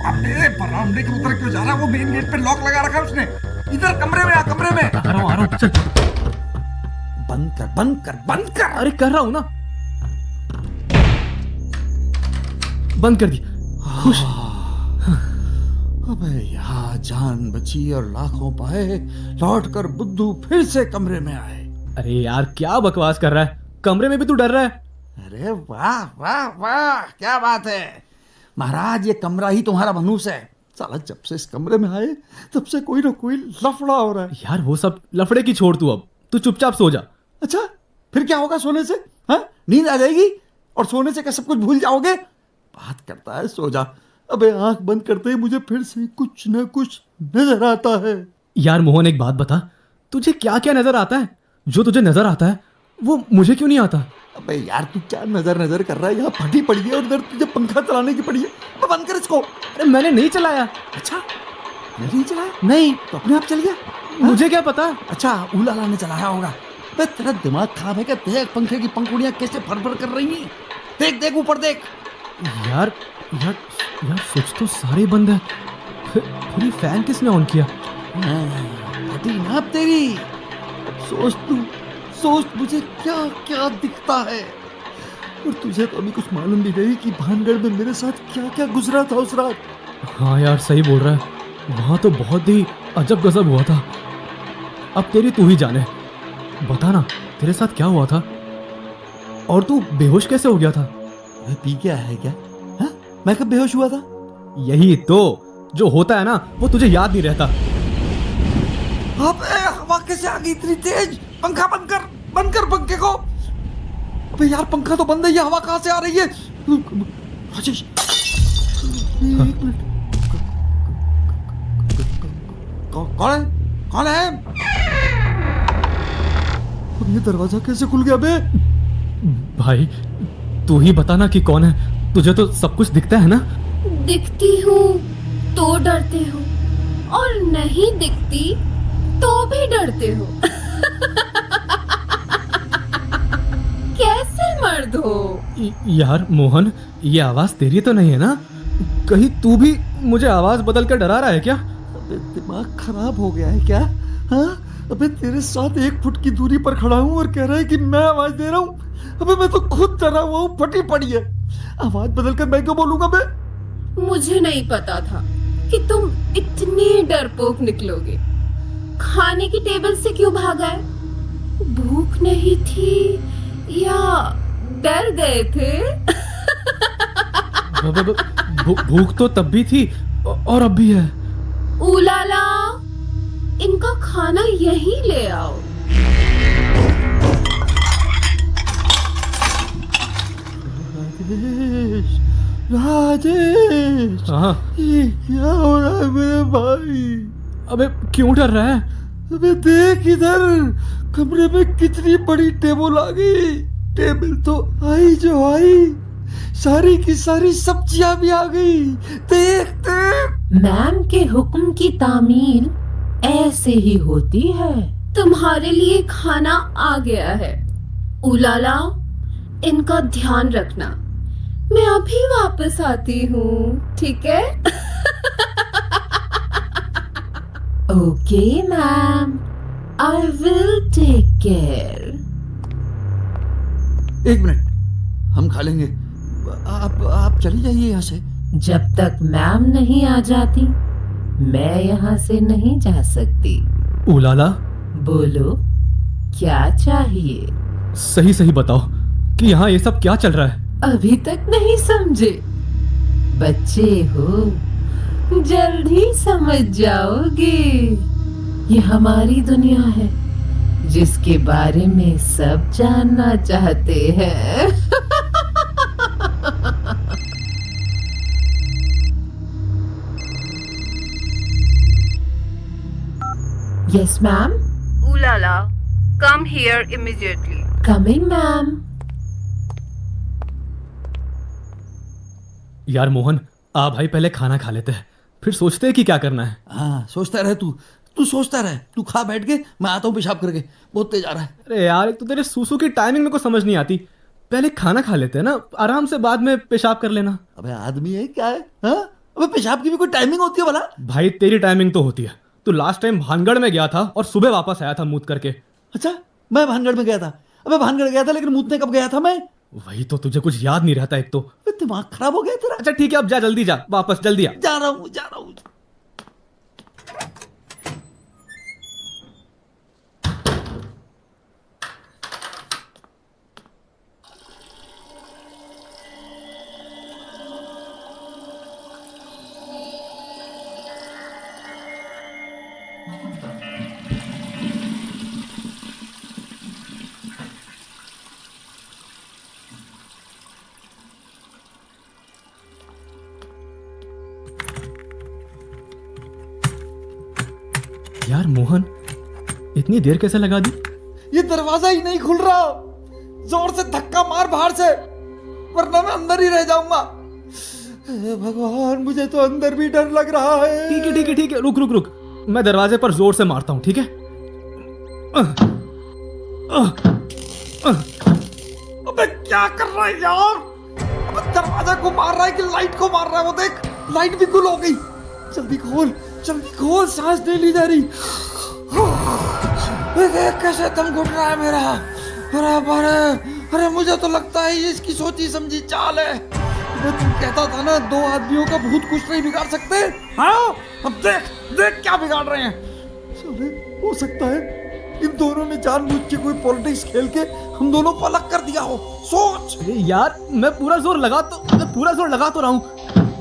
अबे बरामदे के उधर क्यों जा रहा है? वो मेन गेट पे लॉक लगा रखा है उसने। इधर कमरे में आ, कमरे में। आ रहा हूँ चल। बंद कर बंद कर बंद कर। अरे कर रहा हूँ ना। बंद कर दी। खुश। अबे यहाँ जान बची और लाखों पाए, लौट कर बुद्धू फिर से कमरे में आए। अरे यार क्या बकवास कर रहा है? कमरे में भी तू डर रहा है? अरे वाह वाह वाह, क्या बात है महाराज, ये कमरा ही तुम्हारा मनूस है। साला जब से इस कमरे में आए तब से कोई ना कोई लफड़ा हो रहा है। यार वो सब लफड़े की छोड़, तू अब तू चुपचाप सो जा। अच्छा फिर क्या होगा सोने से? हाँ, नींद आ जाएगी और सोने से क्या सब कुछ भूल जाओगे? बात करता है सो जा। अबे आंख बंद करते ही मुझे फिर से कुछ न कुछ नजर आता है। यार मोहन एक बात बता, तुझे क्या क्या नजर आता है? जो तुझे नजर आता है वो मुझे क्यों नहीं आता? अबे यार तू क्या नजर कर रहा है? यहाँ फटी पड़ी है और उधर तुझे पंखा चलाने की पड़ी है। अब बंद कर इसको। अरे मैंने नहीं चलाया। अच्छा नहीं चलाया? नहीं। तो अपने आप चल गया? मुझे क्या पता? अच्छा उलाला ने चलाया होगा। बे तेरा दिमाग खराब है क्या? देख पंखे की पंखुड़ियां कैसे फरफर कर रही हैं। देख देख ऊपर देख। यार यार यार स्विच तो सारे बंद है। फिर ये फैन किसने ऑन किया? फटी ना अब तेरी। सोच तू, सोच मुझे क्या क्या दिखता है। और तुझे तो अभी कुछ मालूम भी नहीं कि भानगढ़ में मेरे साथ क्या क्या गुजरा था उस रात। हाँ यार सही बोल रहा है, वहाँ तो बहुत ही अजब गजब हुआ था। अब तेरी तू ही जाने, बता ना तेरे साथ क्या हुआ था और तू बेहोश कैसे हो गया था? मैं पी के आया है क्या? हाँ? मैं कब बेहोश हुआ था? यही तो जो होता है ना वो तुझे याद नहीं रहता। अबे हवा कैसे आ गई इतनी तेज? पंखा बंद कर पंखे को। अबे यार पंखा तो बंद है, ये हवा कहाँ से आ रही है? राजेश एक मिनट, कौन है? अब ये दरवाजा कैसे खुल गया बे? भाई तू ही बता ना कि कौन है, तुझे तो सब कुछ दिखता है ना। दिखती हूँ तो डरते हो और नहीं दिखती तो भी डरते हो। कैसे मर्द हो? यार मोहन, ये आवाज तेरी तो नहीं है ना? कहीं तू भी मुझे आवाज बदल कर डरा रहा है क्या? अबे दिमाग खराब हो गया है क्या? हाँ? अबे तेरे साथ 1 फुट की दूरी पर खड़ा हूँ और कह रहा है कि मैं आवाज दे रहा हूँ। अबे मैं तो खुद डरा हुआ हूँ, फटी पड़ी है। आवाज बदल कर मैं क्यों बोलूंगा बे? मुझे नहीं पता था कि तुम इतने डरपोक निकलोगे। खाने की टेबल से क्यों भागा है? भूख नहीं थी या डर गए थे? भूख तो तब भी थी और अब भी है। उलाला, इनका खाना यहीं ले आओ। राजेश, हाँ ये क्या हो रहा है मेरे भाई? अबे क्यों डर रहा है? अबे देख इधर, कमरे में कितनी बड़ी टेबल आ गई। टेबल तो आई जो आई, सारी की सारी सब्जियां भी आ गई। देख देख। मैम के हुक्म की तामील ऐसे ही होती है। तुम्हारे लिए खाना आ गया है। उलाला, इनका ध्यान रखना। मैं अभी वापस आती हूँ, ठीक है? Okay ma'am, I will take care. 1 minute, हम खा लेंगे। आप चली जाइए यहाँ से। जब तक मैम नहीं आ जाती मैं यहाँ से नहीं जा सकती। उलाला, बोलो क्या चाहिए? सही सही बताओ कि यहाँ ये सब क्या चल रहा है? अभी तक नहीं समझे? बच्चे हो, जल्द ही समझ जाओगे। ये हमारी दुनिया है जिसके बारे में सब जानना चाहते हैं। Yes, ma'am. Ulala, come here immediately. Coming, ma'am. यार मोहन, आ भाई पहले खाना खा लेते हैं, फिर सोचते हैं कि क्या करना है। हाँ सोचता रहे तू सोचता रहे। तू खा बैठ के, मैं आता हूँ पेशाब करके, बहुत तेज आ रहा है। अरे यार, एक तो तेरे सूसू की टाइमिंग मेरे को समझ नहीं आती। पहले खाना खा लेते हैं ना, आराम से बाद में पेशाब कर लेना। अबे आदमी है क्या है? हाँ? अबे पेशाब की भी कोई टाइमिंग होती है भला? भाई तेरी टाइमिंग तो होती है। तू लास्ट टाइम भानगढ़ में गया था और सुबह वापस आया था मूत करके। अच्छा, मैं भानगढ़ में गया था? अबे भानगढ़ गया था, लेकिन मूतने कब गया था मैं? वही तो, तुझे कुछ याद नहीं रहता एक तो। दिमाग खराब हो गया तेरा। अच्छा ठीक है, अब जा, जल्दी जा, वापस जल्दी आ। जा रहा हूँ। यार मोहन, इतनी देर कैसे लगा दी? ये दरवाजा ही नहीं खुल रहा। जोर से धक्का मार बाहर से, वरना मैं अंदर ही रह जाऊंगा। हे भगवान, मुझे तो अंदर भी डर लग रहा है। ठीक है, रुक, मैं दरवाजे पर जोर से मारता हूँ, ठीक है? अबे क्या कर रहा है यार? अबे दरवाजा को मार रहा है कि लाइट को मार रहा है? वो देख, लाइट भी गुल हो गई। जल्दी खोल, सांस नहीं ली जा रही। देख कैसे दम घुट रहा है मेरा। बराबर है। अरे मुझे तो लगता है ये इसकी सोची समझी चाल है। मैं तू कहता था ना 2 आदमियों का भूत कुछ नहीं बिगाड़ सकते। हाँ अब देख देख क्या बिगाड़ रहे हैं। अरे हो सकता है इन दोनों ने जानबूझ के कोई पॉलिटिक्स खेल के हम दोनों को अलग कर दिया हो। सोच। अरे यार मैं पूरा जोर लगा तो रहा हूँ,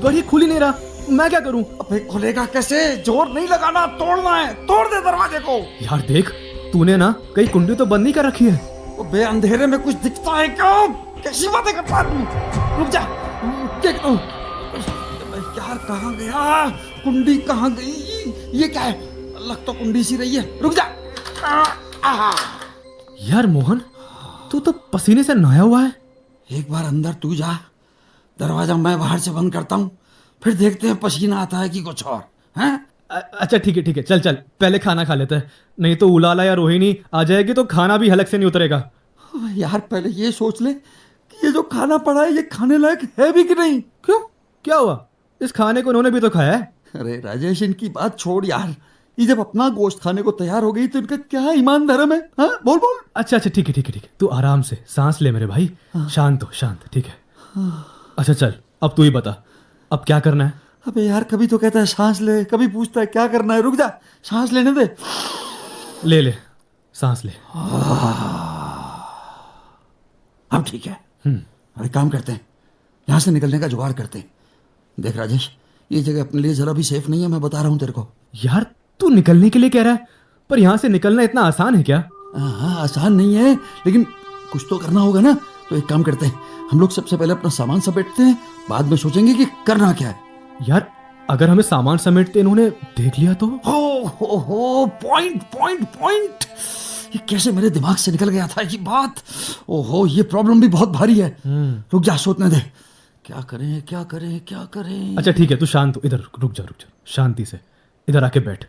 पर ये खुल ही नहीं रहा। मैं क्या करूँ? अबे खुलेगा कैसे? जोर नहीं लगाना, तोड़ना है। तोड़ दे दरवाजे को। यार देख, तूने ना कहीं कुंडी तो बंद नहीं कर रखी है। बे अंधेरे में कुछ दिखता है क्या? कैसी बातें करता है तू? रुक जा। यार कहाँ गया? कुंडी कहाँ गई? ये क्या है? लग तो कुंडी सी रही है। रुक जा। यार मोहन, तू तो पसीने से नहाया हुआ है। एक बार अंदर तू जा, दरवाजा मैं बाहर से बंद करता हूँ, फिर देखते हैं पसीना आता है कि कुछ और। हैं? अच्छा ठीक है, चल पहले खाना खा लेते हैं, नहीं तो उलाला या रोहिणी आ जाएगी तो खाना भी हलक से नहीं उतरेगा। यार पहले ये सोच ले कि ये जो खाना पड़ा है ये खाने लायक है भी कि नहीं। क्यों, क्या हुआ? इस खाने को उन्होंने भी तो खाया है। अरे राजेश, इनकी बात छोड़ यार। ये जब अपना गोश्त खाने को तैयार हो गई तो इनका क्या ईमान धर्म है? हाँ बोल। अच्छा ठीक है, तू आराम से सांस ले मेरे भाई। शांत हो, शांत। ठीक है। अच्छा चल, अब तू ही बता, अब क्या करना है? अबे यार कभी तो कहता है सांस ले, कभी पूछता है क्या करना है। रुक जा, सांस लेने दे। ले सांस ले। अब ठीक है। अरे काम करते हैं, यहाँ से निकलने का जुगाड़ करते हैं। देख राजेश, ये जगह अपने लिए जरा भी सेफ नहीं है, मैं बता रहा हूँ तेरे को। यार तू निकलने के लिए कह रहा है, पर यहाँ से निकलना इतना आसान है क्या? हाँ आसान नहीं है, लेकिन कुछ तो करना होगा ना। तो एक काम करते हैं, हम लोग सबसे पहले अपना सामान समेटते हैं, बाद में सोचेंगे कि करना क्या है। यार अगर हमें सामान समेटते इन्होंने देख लिया तो? हो पॉइंट। ये कैसे मेरे दिमाग से निकल गया था ये बात। ओहो, ये प्रॉब्लम भी बहुत भारी है। रुक जा, सोचने दे। क्या करें। अच्छा ठीक है, तू शांत हो। इधर रुक जा, शांति से इधर आके बैठ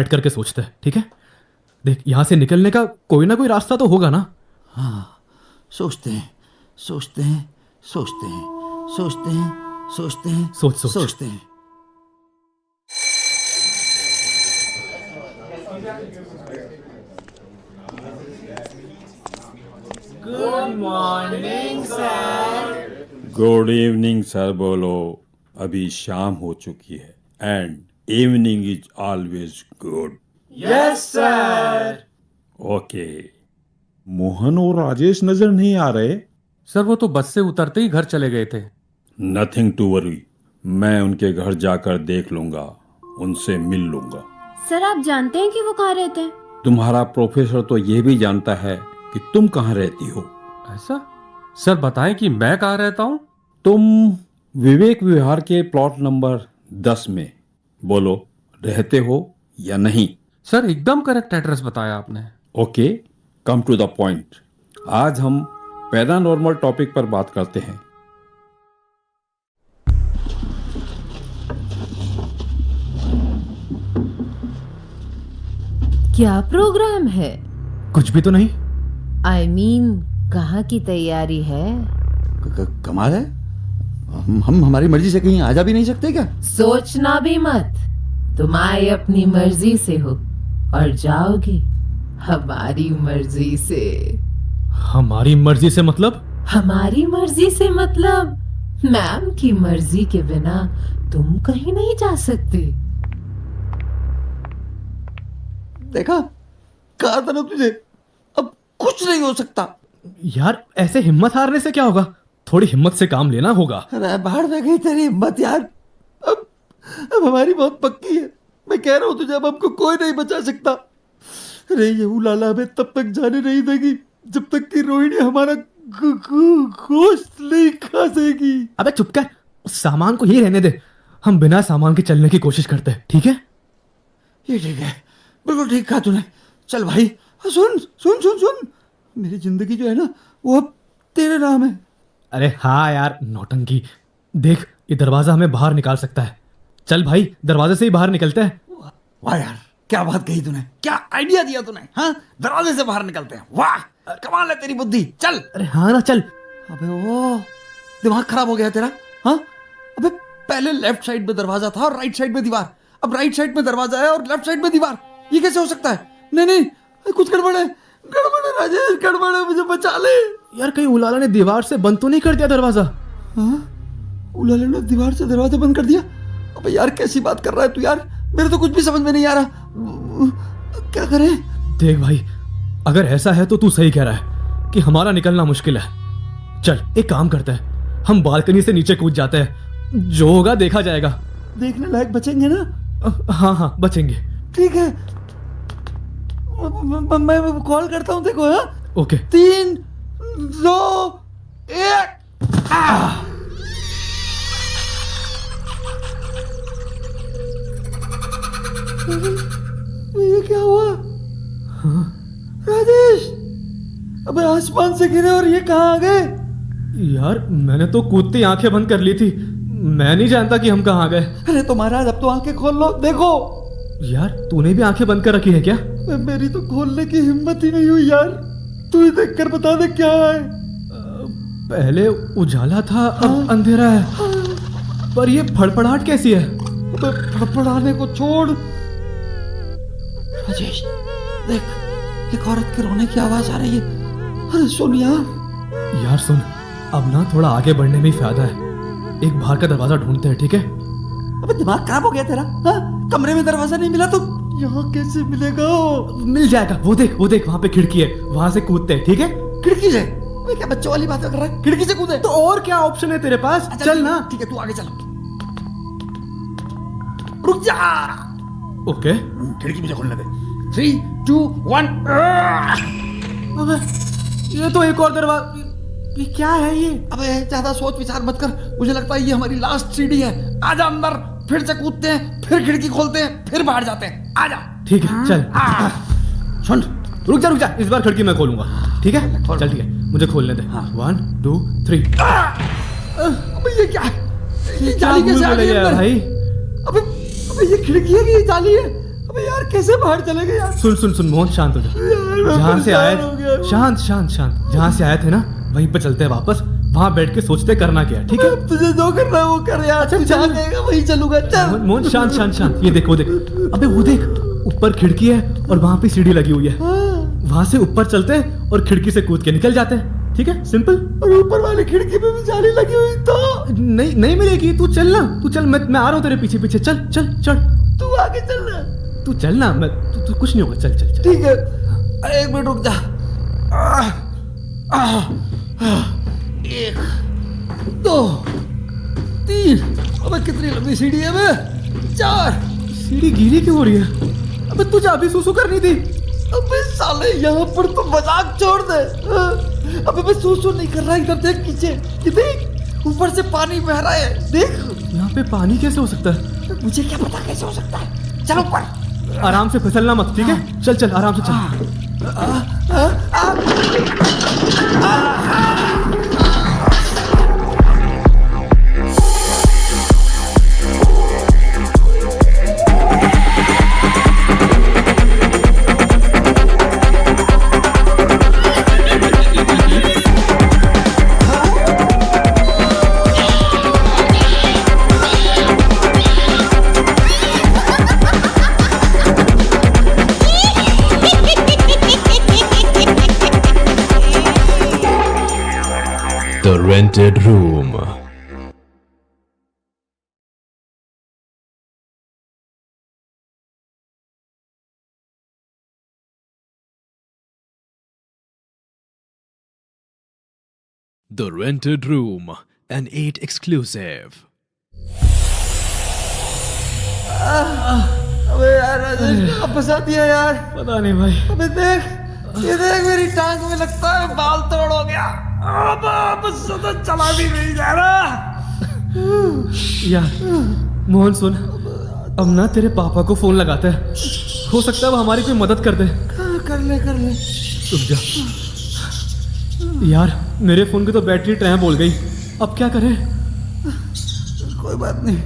करके सोचते हैं। ठीक है, देख यहाँ से निकलने का कोई ना कोई रास्ता तो होगा ना। हाँ, सोचते हैं। सोच। Good morning sir. Good evening sir बोलो। अभी शाम हो चुकी है and evening is always good. Yes sir. Okay. Mohan और राजेश नजर नहीं आ रहे। सर वो तो बस से उतरते ही घर चले गए थे। नथिंग टू वरी, मैं उनके घर जाकर देख लूंगा, उनसे मिल लूंगा। सर आप जानते हैं कि वो कहाँ रहते हैं? तुम्हारा प्रोफेसर तो ये भी जानता है कि तुम कहाँ रहती हो। ऐसा? सर बताएं कि मैं कहाँ रहता हूँ। तुम विवेक विहार के प्लॉट नंबर 10 में। बोलो, रहते हो या नहीं? सर एकदम करेक्ट एड्रेस बताया आपने। Okay, come to the point. आज हम पैरानॉर्मल टॉपिक पर बात करते हैं। क्या प्रोग्राम है? कुछ भी तो नहीं। I mean, कहाँ की तैयारी है? कमाल है, हम हमारी मर्जी से कहीं आ जा भी नहीं सकते क्या? सोचना भी मत, तुम आए अपनी मर्जी से हो और जाओगे हमारी मर्जी से। हमारी मर्जी से मतलब? हमारी मर्जी से मतलब मैम की मर्जी के बिना तुम कहीं नहीं जा सकते। देखा, कहा था ना तुझे, अब कुछ नहीं हो सकता। यार ऐसे हिम्मत हारने से क्या होगा? थोड़ी हिम्मत से काम लेना होगा। अरे बाहर में गई तेरी हिम्मत यार। अब हमारी बहुत पक्की है। मैं कह रहा हूँ तुझे, अब हमको कोई नहीं बचा सकता। अरे ये उलाला हमें तब तक जाने नहीं देगी जब तक कि रोहिणी हमारा गोश्त नहीं खा देगी। अबे चुप कर, उस सामान को ही रहने दे। हम बिना सामान के चलने की कोशिश करते हैं, ठीक है? ये ठीक है, बिल्कुल ठीक कहा तूने। चल भाई, सुन सुन सुन सुन, मेरी जिंदगी जो है ना वो अब तेरे नाम है। अरे हाँ यार, नौटंकी। देख, ये दरवाजा हमें बाहर निकाल सकता है। चल भाई, दरवाजे से ही बाहर निकलते हैं। वाह यार, क्या बात कही तूने, क्या आइडिया दिया तूने। हाँ, दरवाजे से बाहर निकलते हैं। वाह, कमाल है तेरी बुद्धि। चल। अरे हाँ ना, चल। अबे ओ, दिमाग खराब हो गया तेरा। हाँ, अबे पहले लेफ्ट साइड में दरवाजा था और राइट साइड में दीवार, अब राइट साइड में दरवाजा है और लेफ्ट साइड में दीवार। ये कैसे हो सकता है? नहीं, कुछ गड़बड़ है। गड़बड़ है राजेश, गड़बड़ है, मुझे बचा ले। यार कहीं उलाला ने दीवार से बंद तो नहीं कर दिया दरवाजा? हाँ, उलाले ने दीवार से दरवाजा बंद कर दिया? अबे यार कैसी बात कर रहा है तू यार, मेरे तो कुछ भी समझ में नहीं आ रहा, क्या करें? देख भाई, अगर ऐसा है तो तू सही कह रहा है कि हमारा निकलना मुश्किल है। चल एक काम करते हैं, हम बालकनी से नीचे कूद जाते हैं, जो होगा देखा जाएगा। देखने लायक बचेंगे ना? हाँ हाँ बचेंगे। ठीक है, मैं कॉल करता हूँ देखो। हाँ ओके। 3, 2, 1। ये क्या हुआ? हाँ? राजेश, अबे आसमान से गिरे और ये कहाँ आ गए? यार मैंने तो कूदती आंखें बंद कर ली थी, मैं नहीं जानता कि हम कहाँ गए। अरे तो महाराज अब तो आंखें खोल लो, देखो। यार तूने भी आंखें बंद कर रखी है क्या? मेरी तो खोलने की हिम्मत ही नहीं हुई यार, तू ही देख कर बता दे क्या है। पहले उजाला था, अब अंधेरा है, पर ये फड़फड़ाहट कैसी है? फड़फड़ाने को छोड़ राजेश, देख एक औरत के रोने की आवाज आ रही है। अरे सुन यार। यार सुन, अब ना थोड़ा आगे बढ़ने में ही फायदा है, एक बाहर का दरवाजा ढूंढते हैं, ठीक है? अबे दिमाग खराब हो गया तेरा? हाँ? कमरे में दरवाजा नहीं मिला तो यहाँ कैसे मिलेगा? मिल जाएगा, वो देख वहां पे खिड़की है, वहां से कूदते हैं, ठीक है? खिड़की से? अबे क्या बच्चों वाली बात कर रहा है? खिड़की से कूदे तो और क्या ऑप्शन है तेरे पास? चल ना। ठीक है तू आगे चल, रुक जा। ओके, खिड़की मुझे खोलने दे। 3, 2, 1। अबे ये तो एक और दरवाजा, ये क्या है ये? अबे ज्यादा सोच विचार मत कर, मुझे लगता है ये हमारी लास्ट सीढ़ी है। आजा अंदर, फिर से कूदते हैं, फिर खिड़की खोलते हैं, फिर बाहर जाते हैं। आजा। ठीक है चल। सुन, रुक जा, इस बार खिड़की मैं खोलूंगा, ठीक है? चल ठीक है, मुझे खोलने दे। 1, 2, 3। अबे ये क्या है? ये क्या जाली कैसे आ गई है अंदर? भाई? अबे ये खिड़की है कि ये जाली है? अबे यार कैसे बाहर चले गए यार? सुन मोहन, शांत हो जा। जहाँ से आए, शांत, जहाँ से आए थे ना वहीं पे चलते हैं वापस, वहां बैठ के सोचते करना क्या है, ठीक है? तुझे जो करना है वो कर यार, तू जहाँ कहेगा वहीं चलूंगा। चल मोहन शांत। ये देख, वो देख, अबे वो देख, ऊपर खिड़की है और वहां पे सीढ़ी लगी हुई है, वहां से ऊपर चलते हैं और खिड़की से कूद के निकल जाते हैं, ठीक है? सिंपल। और ऊपर वाली खिड़की पे भी जाली लगी हुई तो नहीं मिलेगी। तू चल ना, मैं आ रहा हूँ तेरे पीछे। चल तू आगे चल ना, तू चल ना, मैं तू कुछ नहीं होगा, चल। ठीक है, अरे 1 मिनट रुक जा। 1, 2, 3। अबे कितनी लंबी सीढ़ी है बे? 4। सीढ़ी गीली क्यों हो रही है? अबे तुझे अभी सुसु करनी थी। अबे साले यहाँ पर तो मजाक छोड़ दे। अबे मैं सुसु नहीं कर रहा, इधर देख पीछे, ये देख ऊपर से पानी बह रहा है, देख। यहाँ पे पानी कैसे हो सकता है? मुझे क्या पता कैसे हो सकता है। चलो ऊपर। आराम से, फिसलना मत, ठीक है? चल आराम से चल। The Rented Room. The Rented Room, an 8 exclusive. अबे यार राजेश कहाँ फंसा दिया यार? पता नहीं भाई। अबे देख, ये देख मेरी टांग में लगता है बाल तोड़ हो गया। अब चला भी नहीं जा रहा। यार मोहन सुन, अब ना तेरे पापा को फोन लगाते हैं, हो सकता है वो हमारी कोई मदद कर दे। कर ले। रुक जा यार, मेरे फोन की तो बैटरी ट्रैम बोल गई, अब क्या करें? कोई बात नहीं,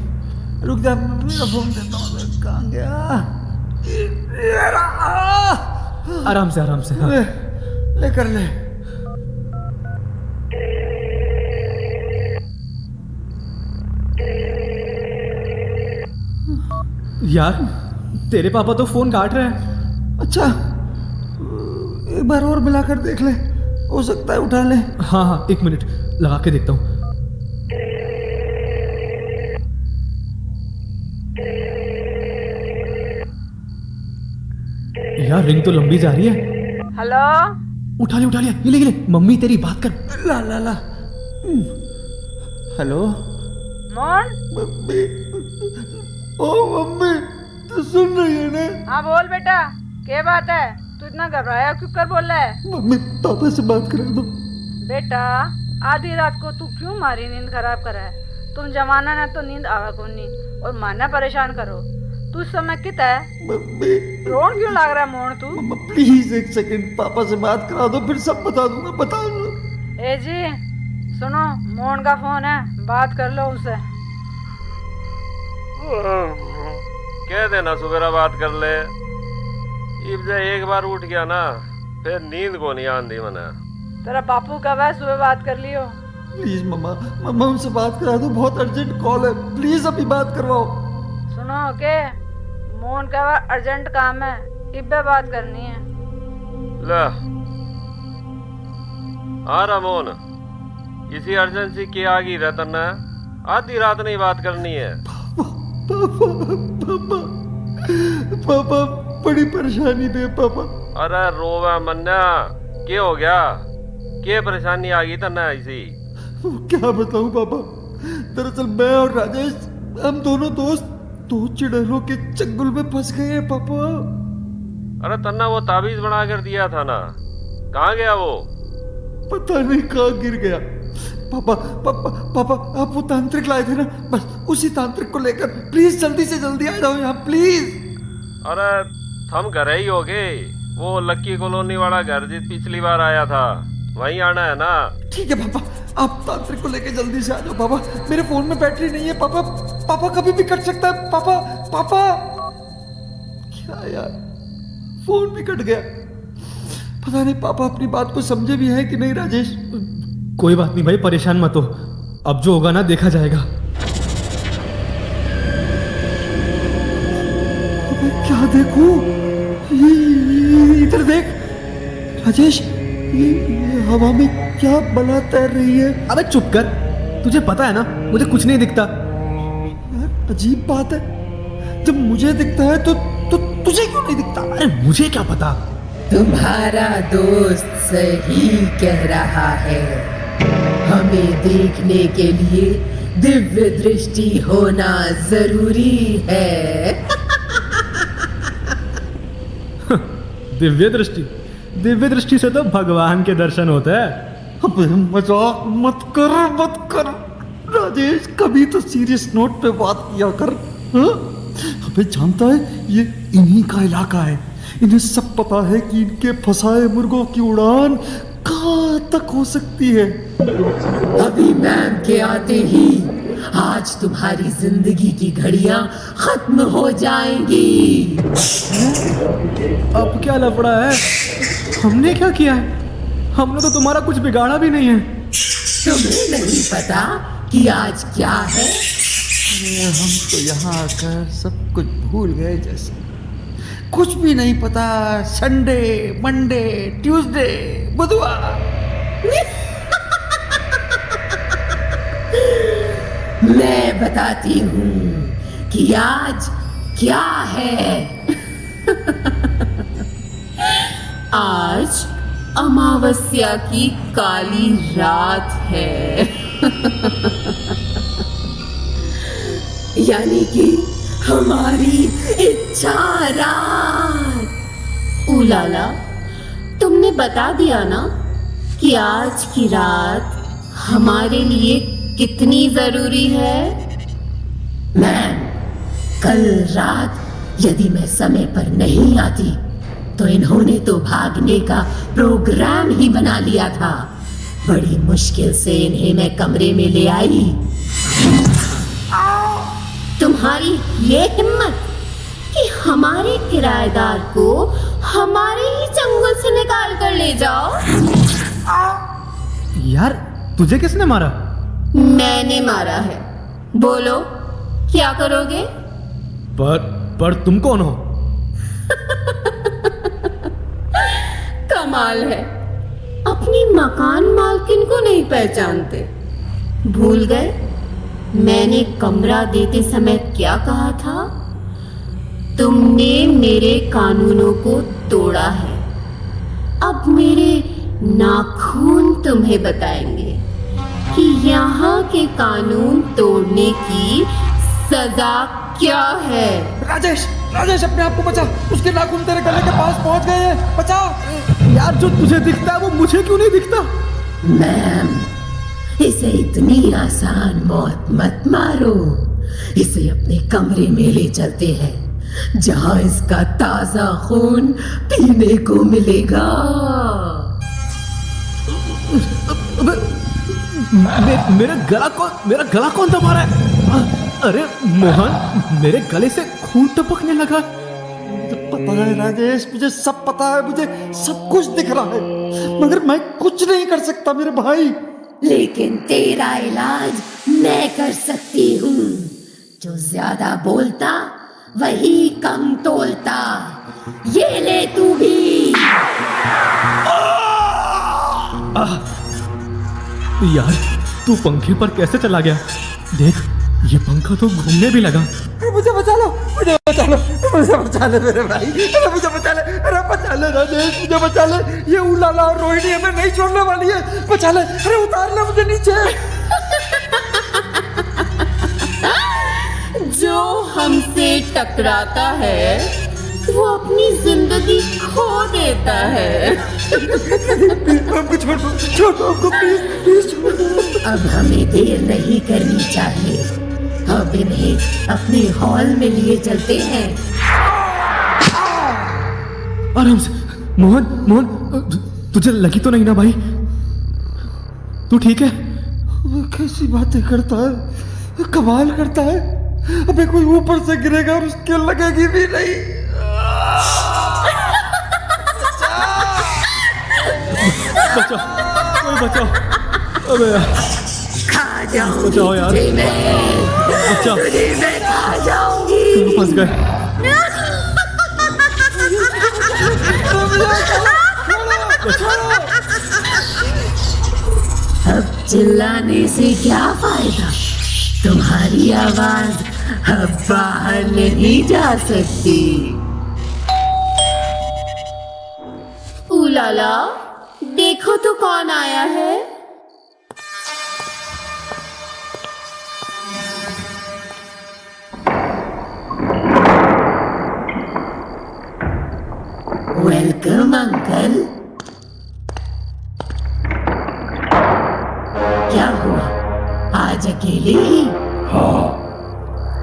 रुक जा, मेरा फोन देता हूँ। कहाँ गया? आराम से हाँ। ले कर ले। यार तेरे पापा तो फोन काट रहे हैं। अच्छा एक बार और मिलाकर देख ले, हो सकता है उठा ले। हाँ हाँ, 1 मिनट लगा के देखता हूँ। यार रिंग तो लंबी जा रही है। हेलो, उठा लिया, ये ले मम्मी तेरी बात कर। ला ला ला। हेलो मोहन। मम्मी, ओ मम्मी, तू सुन रही है ना? हाँ बोल बेटा, क्या बात है? तू इतना घबराया क्यों कर बोल रहा है? मम्मी पापा से बात करा दो। बेटा, आधी रात को तू क्यों मारी नींद खराब करा है? तुम जमाना ना तो नींद आवा को नहीं और माना परेशान करो। तू इस समय कित है? मम्मी रोन क्यों लग रहा है मोहन तू? मम्मा प्लीज 1 सेकंड, पापा से बात करा दो, फिर सब बता दूंगा, बता दो। ए जी सुनो, मोहन का फोन है, बात कर लो उससे। कह देना सुबेरा बात कर ले। इब जे एक बार उठ गया ना, फिर नींद को नहीं आंदी मना। तेरा बापू कब है? सुबह बात कर लियो। प्लीज मम्मा उनसे बात करा दो, बहुत अर्जेंट कॉल है, प्लीज अभी बात करवाओ। सुनो के, मोहन का अर्जेंट काम है, इब्बे बात करनी है। ले आ रहा मोहन, इसी अर्जेंसी की आगी रहता ना, आधी रात नहीं बात करनी है। पापा बड़ी परेशानी में पापा। अरे रोवा मन्ना, क्या हो गया? क्या परेशानी आ गई तना ऐसी? क्या बताऊं पापा, दरअसल मैं और राजेश, हम दोनों दोस्त 2 चिड़ैलों के चंगुल में फंस गए हैं पापा। अरे तन्ना वो ताबीज बना कर दिया था ना, कहाँ गया वो? पता नहीं कहाँ गिर गया। पापा आप वो तांत्रिक लाए थे ना, बस उसी तांत्रिक को लेकर प्लीज जल्दी से जल्दी आ जाओ यहाँ प्लीज। अरे हम घर ही हो गए, वो लक्की कॉलोनी वाला घर जिस पिछली बार आया था, वहीं आना है ना? ठीक है पापा, आप तांत्रिक को लेकर जल्दी से आ जाओ पापा। मेरे फोन में बैटरी नहीं है पापा कभी भी कट सकता है पापा। क्या यार, फोन भी कट गया। पता नहीं पापा अपनी बात को समझे भी है कि नहीं राजेश। कोई बात नहीं भाई, परेशान मत हो, अब जो होगा ना देखा जाएगा। क्या देखूं? ये इधर देख राजेश, ये हवा में क्या बला तैर रही है? अबे चुप कर, तुझे पता है ना मुझे कुछ नहीं दिखता। यार अजीब बात है, जब मुझे दिखता है तो तुझे क्यों नहीं दिखता? अरे मुझे क्या पता। तुम्हारा दोस्त सही कह रहा है, हमें देखने के लिए दिव्य दृष्टि होना जरूरी है। दिव्य दृष्टि से तो भगवान के दर्शन होते हैं। अबे मजाक मत कर राजेश, कभी तो सीरियस नोट पे बात किया कर। अबे जानता है ये इन्हीं का इलाका है, इन्हें सब पता है कि इनके फंसाए मुर्गों की उड़ान कहाँ तक हो सकती है। अभी मैम के आते ही आज तुम्हारी जिंदगी की घड़ियां खत्म हो जाएंगी। अब क्या लफड़ा है? हमने क्या किया है? हमने तो तुम्हारा कुछ बिगाड़ा भी नहीं है। तुम्हें नहीं पता कि आज क्या है? हम तो यहाँ आकर सब कुछ भूल गए जैसे, कुछ भी नहीं पता। संडे, मंडे, ट्यूसडे, बुधवार। मैं बताती हूँ कि आज क्या है। आज अमावस्या की काली रात है। यानी कि हमारी इच्छा रात। उलाला, तुमने बता दिया ना कि आज की रात हमारे लिए कितनी जरूरी है? मैम, कल रात यदि मैं समय पर नहीं आती तो इन्होंने तो भागने का प्रोग्राम ही बना लिया था। बड़ी मुश्किल से इन्हें मैं कमरे में ले आई। तुम्हारी ये हिम्मत कि हमारे किराएदार को हमारे ही चंगुल से निकाल कर ले जाओ। यार तुझे किसने मारा? मैंने मारा है। बोलो क्या करोगे? पर तुम कौन हो? कम माल है, अपनी मकान मालकिन को नहीं पहचानते। भूल गए मैंने कमरा देते समय क्या कहा था? तुमने मेरे कानूनों को तोड़ा है। अब मेरे नाखून तुम्हें बताएंगे कि यहाँ के कानून तोड़ने की सजा क्या है। राजेश, राजेश अपने आप को बचा, उसके नाखून तेरे गले के पास पहुंच गए हैं, बचा। यार जो तुझे दिखता है वो मुझे क्यों नहीं दिखता? मैम, इसे इतनी आसान मौत मत मारो। इसे अपने कमरे में ले चलते हैं, जहां इसका ताजा खून पीने को मिलेगा। मेरा गला कौन दबा रहा है? अरे मोहन, मेरे गले से खून टपकने लगा। मुझे पता है राजेश, मुझे सब पता है, मुझे सब कुछ दिख रहा है, मगर मैं कुछ नहीं कर सकता मेरे भाई। लेकिन तेरा इलाज मैं कर सकती हूँ। जो ज्यादा बोलता वही कम तोलता। ये ले तू भी। यार तू पंखे पर कैसे चला गया? देख, ये पंखा तो घूमने भी लगा। मुझे बचा लो, मुझे बचा लो, मुझे बचा ले मेरे भाई, मुझे बचा ले, अरे बचा ले राजेश, मुझे बचा ले। ये उलाला और रोहिणी हमें नहीं छोड़ने वाली है, बचा ले, अरे उतार ले मुझे नीचे। जो हमसे टकराता है वो अपनी जिंदगी खो देता है। हमको छोड़ दो, हमको प्लीज, प्लीज छोड़ दो। अब हमें देर नहीं करनी चाहिए। अब इन्हें अपने हॉल में लिए चलते हैं। आराम से। मोहन, तुझे लगी तो नहीं ना भाई? तू ठीक है? वो कैसी बातें करता है, कमाल करता है। अबे कोई ऊपर से गिरेगा और उसके लगेगी भी नहीं। बचाओ, कोई बचाओ। अबे यार, खा जाऊंगी बचाओ यार, तुझे मैं, बचाओ। तुझे मैं खा जाऊंगी। तुम फंस गए। अब चिल्लाने से क्या फायदा? तुम्हारी आवाज अब बाहर नहीं जा सकती। उलाला, देखो तो कौन आया है। Welcome uncle. क्या हुआ, आज अकेले ही? हाँ,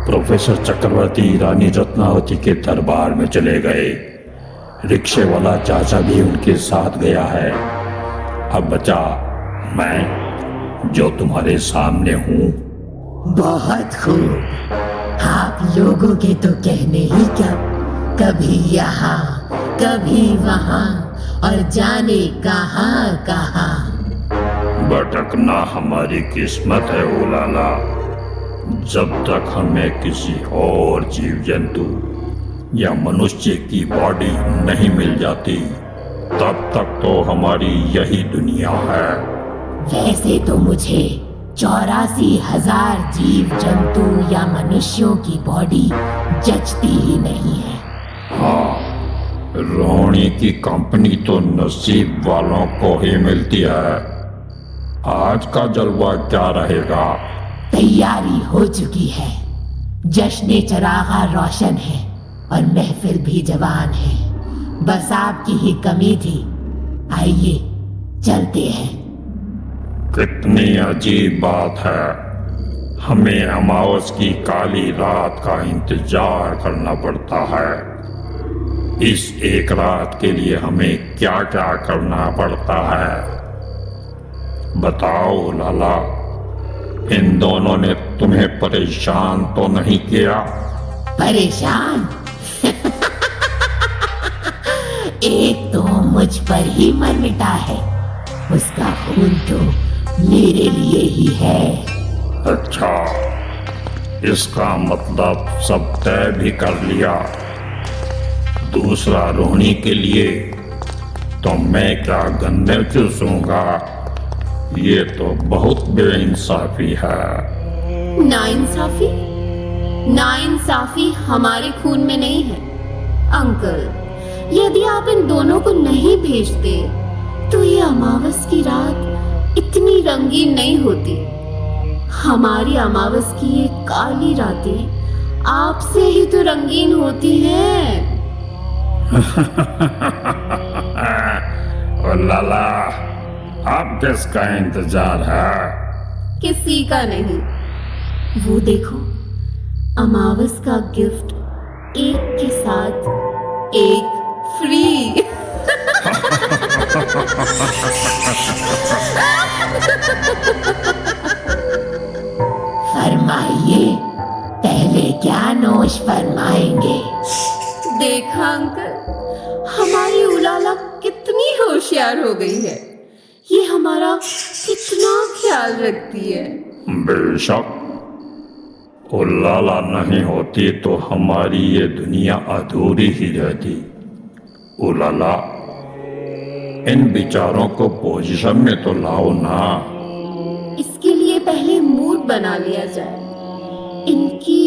प्रोफेसर चक्रवर्ती रानी रत्नावती के दरबार में चले गए। रिक्शे वाला चाचा भी उनके साथ गया है। अब बचा मैं, जो तुम्हारे सामने हूँ। बहुत खूब। आप लोगों के तो कहने ही क्या, कभी यहाँ कभी वहाँ और जाने कहाँ कहाँ। भटकना हमारी किस्मत है उलाला। जब तक हमें किसी और जीव जंतु या मनुष्य की बॉडी नहीं मिल जाती, तब तक तो हमारी यही दुनिया है। वैसे तो मुझे 84,000 जीव जंतु या मनुष्यों की बॉडी जचती ही नहीं है। हाँ, रोहिणी की कंपनी तो नसीब वालों को ही मिलती है। आज का जलवा क्या रहेगा? तैयारी हो चुकी है। जश्न चरागा रोशन है और महफिल भी जवान है। बस आपकी ही कमी थी। आइए चलते हैं। कितनी अजीब बात है, हमें अमावस की काली रात का इंतजार करना पड़ता है। इस एक रात के लिए हमें क्या क्या करना पड़ता है? बताओ लाला, इन दोनों ने तुम्हें परेशान तो नहीं किया? परेशान? एक तो मुझ पर ही मर मिटा है, उसका खून तो मेरे लिए ही है। अच्छा, इसका मतलब सब तय भी कर लिया। दूसरा रोहिणी के लिए तो मैं क्या गन्ने चूसूंगा? ये तो बहुत बेइंसाफी है। नाइंसाफी? नाइंसाफी हमारे खून में नहीं है अंकल। यदि आप इन दोनों को नहीं भेजते तो ये अमावस की रात इतनी रंगीन नहीं होती। हमारी अमावस की ये काली रातें आपसे ही तो रंगीन होती हैं। ओ लाला, अब किसका इंतजार है? किसी का नहीं। वो देखो, अमावस का गिफ्ट एक के साथ एक फ्री। फरमाइए, पहले क्या नोश फरमाएंगे? देखा अंकल, हमारी उलाला कितनी होशियार हो गई है। ये हमारा कितना ख्याल रखती है। बेशक, उल्लाला नहीं होती तो हमारी ये दुनिया अधूरी ही रहती। उलाला, इन विचारों को पोजीशन में तो लाओ ना। इसके लिए पहले मूड बना लिया जाए। इनकी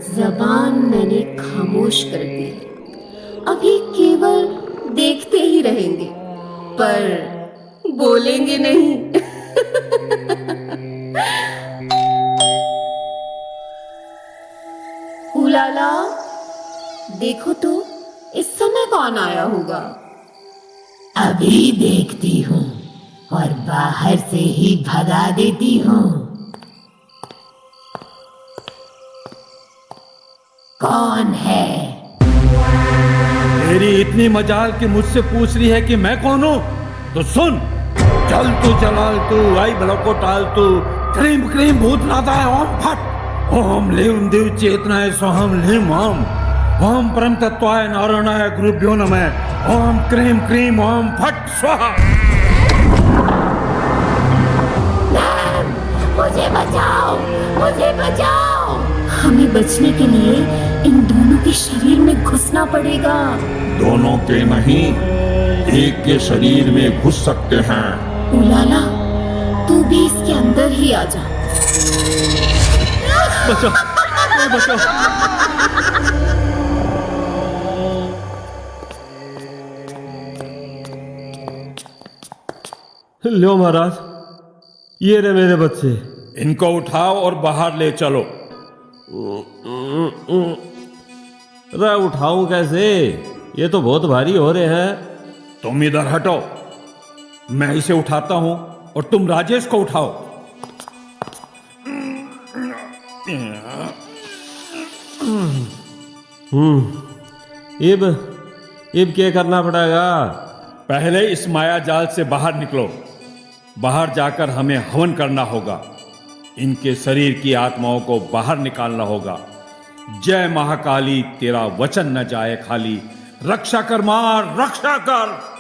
जबान मैंने खामोश कर दी है। अभी केवल देखते ही रहेंगे पर बोलेंगे नहीं। उलाला, देखो तो इस समय कौन आया होगा। अभी देखती हूँ और बाहर से ही भगा देती हूँ। कौन है? तेरी इतनी मजाल कि मुझसे पूछ रही है कि मैं कौन हूँ? तो सुन, चल तू जलाल तू आई बलो को टाल तू क्रीम क्रीम भूत नादा है ओम फट ओम लीम दिव चेतनाय सोहम लीम ओम ओम परम तत्वाय नारायणाय गुरुभ्यो नमः ओम क्रीम क्रीम ओम फट स्वाहा। मुझे बचाओ, मुझे बचाओ। हमें बचने के लिए इन दोनों के शरीर में घुसना पड़ेगा। दोनों के नहीं, एक के शरीर में घुस सकते हैं। उलाला, तू भी इसके अंदर ही आ जा। बचाओ, बचाओ। लो महाराज, ये रहे मेरे बच्चे। इनको उठाओ और बाहर ले चलो। रे उठाऊं कैसे? ये तो बहुत भारी हो रहे हैं। तुम इधर हटो, मैं इसे उठाता हूं और तुम राजेश को उठाओ। इब क्या करना पड़ेगा? पहले इस माया जाल से बाहर निकलो। बाहर जाकर हमें हवन करना होगा। इनके शरीर की आत्माओं को बाहर निकालना होगा। जय महाकाली, तेरा वचन न जाए खाली। रक्षा कर मार, रक्षा कर।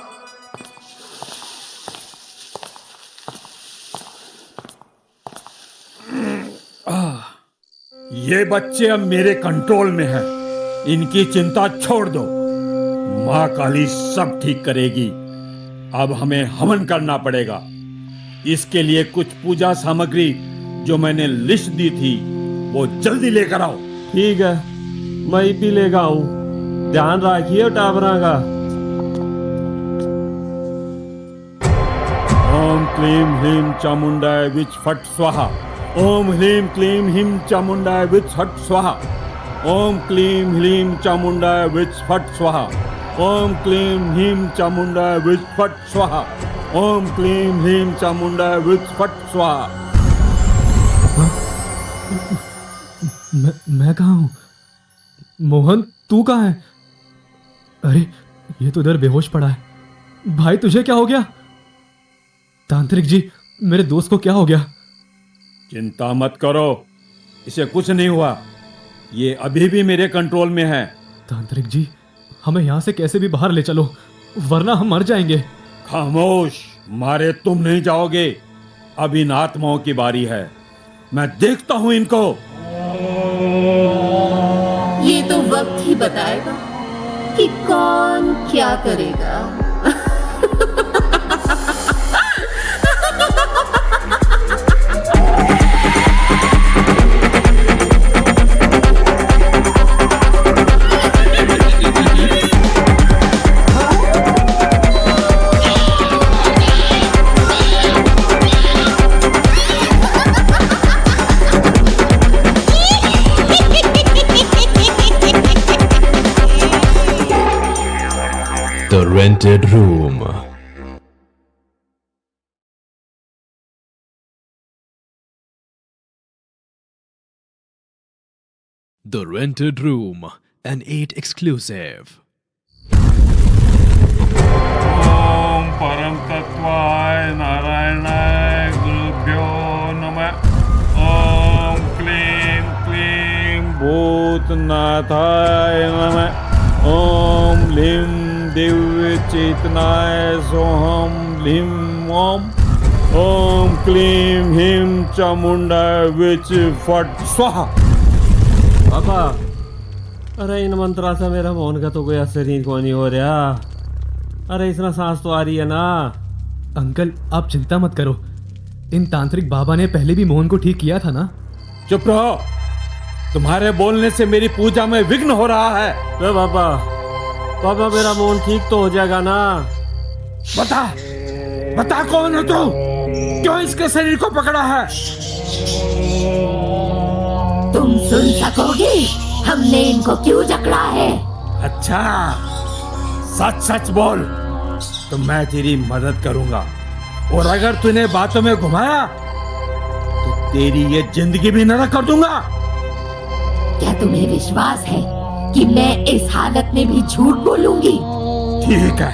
ये बच्चे अब मेरे कंट्रोल में हैं। इनकी चिंता छोड़ दो, माँ काली सब ठीक करेगी। अब हमें हवन करना पड़ेगा। इसके लिए कुछ पूजा सामग्री जो मैंने लिस्ट दी थी वो जल्दी लेकर आओ। ठीक है, मैं भी लेगा हूं। ध्यान रखिए टाबरा का। ओम क्लीम ह्रीम चामुंडाय विच फट स्वाहा। ओम ह्रीम क्लीम हिम चामुंडाय विच फट स्वाहा। ओम क्लीम ह्रीम चामुंडाय विच फट स्वाहा। ओम क्लीम ह्रीम चामुंडाय विच फट स्वाहा। ओम क्लीम ह्रीम चामुंडाय विच फट स्वाहा। मैं कहाँ हूँ? मोहन, तू कहाँ है? अरे, ये तो इधर बेहोश पड़ा है। भाई, तुझे क्या हो गया? तांत्रिक जी, मेरे दोस्त को क्या हो गया? चिंता मत करो, इसे कुछ नहीं हुआ। ये अभी भी मेरे कंट्रोल में है। तांत्रिक जी, हमें यहाँ से कैसे भी बाहर ले चलो, वरना हम मर जाएंगे। खामोश, मारे तुम नहीं जाओगे। अब इन आत्माओं की बारी है। मैं देखता हूं इनको। ये तो वक्त ही बताएगा कि कौन क्या करेगा। rented room. The rented room, an 8 exclusive. ओम परम तत्वाय नारायणाय गुरुभ्यो नमः। ओम क्लीं क्लीं भूतनाथाय नमः। ओम लीं दिव्य चेतनाय सोहम लीं ओम। ओम क्लीं ह्रीं चामुंडाय विच फट स्वाहा। पापा, अरे इन मंत्रा से मेरा मोहन का तो कोई असर ही को नहीं हो रहा। अरे इतना सांस तो आ रही है ना। अंकल आप चिंता मत करो, इन तांत्रिक बाबा ने पहले भी मोहन को ठीक किया था ना। चुप रहो, तुम्हारे बोलने से मेरी पूजा में विघ्न हो रहा है। तो पापा मेरा मोहन ठीक तो हो जाएगा ना। बता बता कौन है तू? क्यों इसके शरीर को पकड़ा है? तुम सुन सकोगे हमने इनको क्यों जकड़ा है? अच्छा, सच सच बोल तो मैं तेरी मदद करूंगा, और अगर तूने बातों में घुमाया तो तेरी ये जिंदगी भी नरक कर दूंगा। क्या तुम्हें विश्वास है कि मैं इस हालत में भी झूठ बोलूंगी? ठीक है,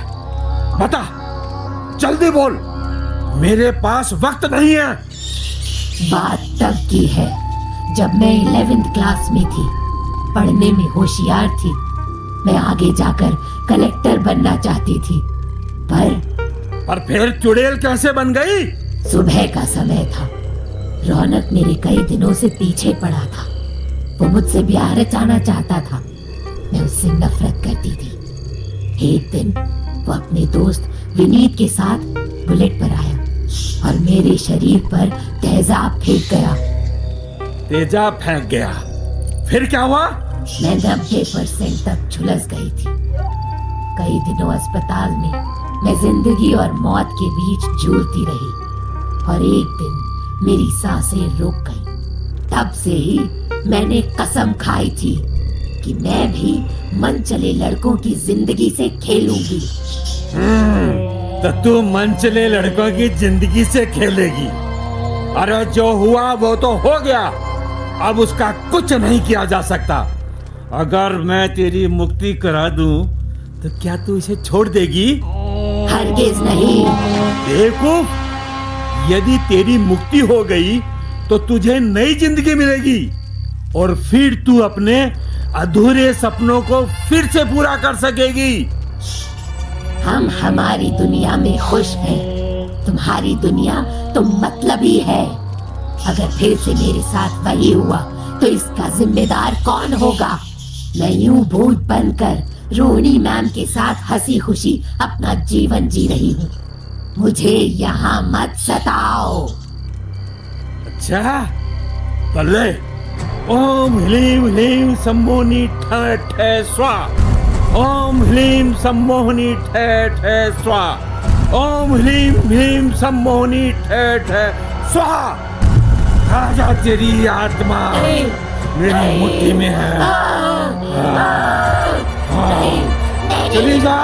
बता, जल्दी बोल, मेरे पास वक्त नहीं है। बात तब की है जब मैं 11th क्लास में थी, पढ़ने में होशियार थी। मैं आगे जाकर कलेक्टर बनना चाहती थी, पर फिर चुड़ैल कैसे बन गई? सुबह का समय था। रौनक मेरे कई दिनों से पीछे पड़ा था। वो मुझसे ब्याह रचाना चाहता था। मैं उससे नफरत करती थी। एक दिन वो अपने दोस्त विनीत के साथ बुलेट पर आया और मेरे शरीर पर तेजाब फेंक गया। तेजाब फेंक गया? फिर क्या हुआ? मैं 90% तक झुलस गई थी। कई दिनों अस्पताल में मैं जिंदगी और मौत के बीच जूझती रही, और एक दिन मेरी सांसें रुक गई। तब से ही मैंने कसम खाई थी कि मैं भी मन चले लड़कों की जिंदगी से खेलूंगी। तो तू मन चले लड़कों की जिंदगी से खेलेगी? अरे जो हुआ वो तो हो गया, अब उसका कुछ नहीं किया जा सकता। अगर मैं तेरी मुक्ति करा दूं तो क्या तू इसे छोड़ देगी? हरगिज नहीं। देखो, यदि तेरी मुक्ति हो गई तो तुझे नई जिंदगी मिलेगी, और फिर तू अपने अधूरे सपनों को फिर से पूरा कर सकेगी। हम हमारी दुनिया में खुश हैं। तुम्हारी दुनिया तो मतलबी है। अगर फिर से मेरे साथ वही हुआ तो इसका जिम्मेदार कौन होगा? मैं यूं भूत बनकर रोहिणी मैम के साथ हंसी खुशी अपना जीवन जी रही हूँ। मुझे यहाँ मत सताओ। अच्छा, पल्ले ओम ह्लीं ह्लीं सम्मोहनी ठे ठे स्वा। ओम ह्लीं सम्मोहनी ठे ठे स्वा। ओम ह्लीं ह्लीं सम्मोहनी ठे ठे स्वाहा। आजा, तेरी आत्मा मेरी मुट्ठी में है। चली जा,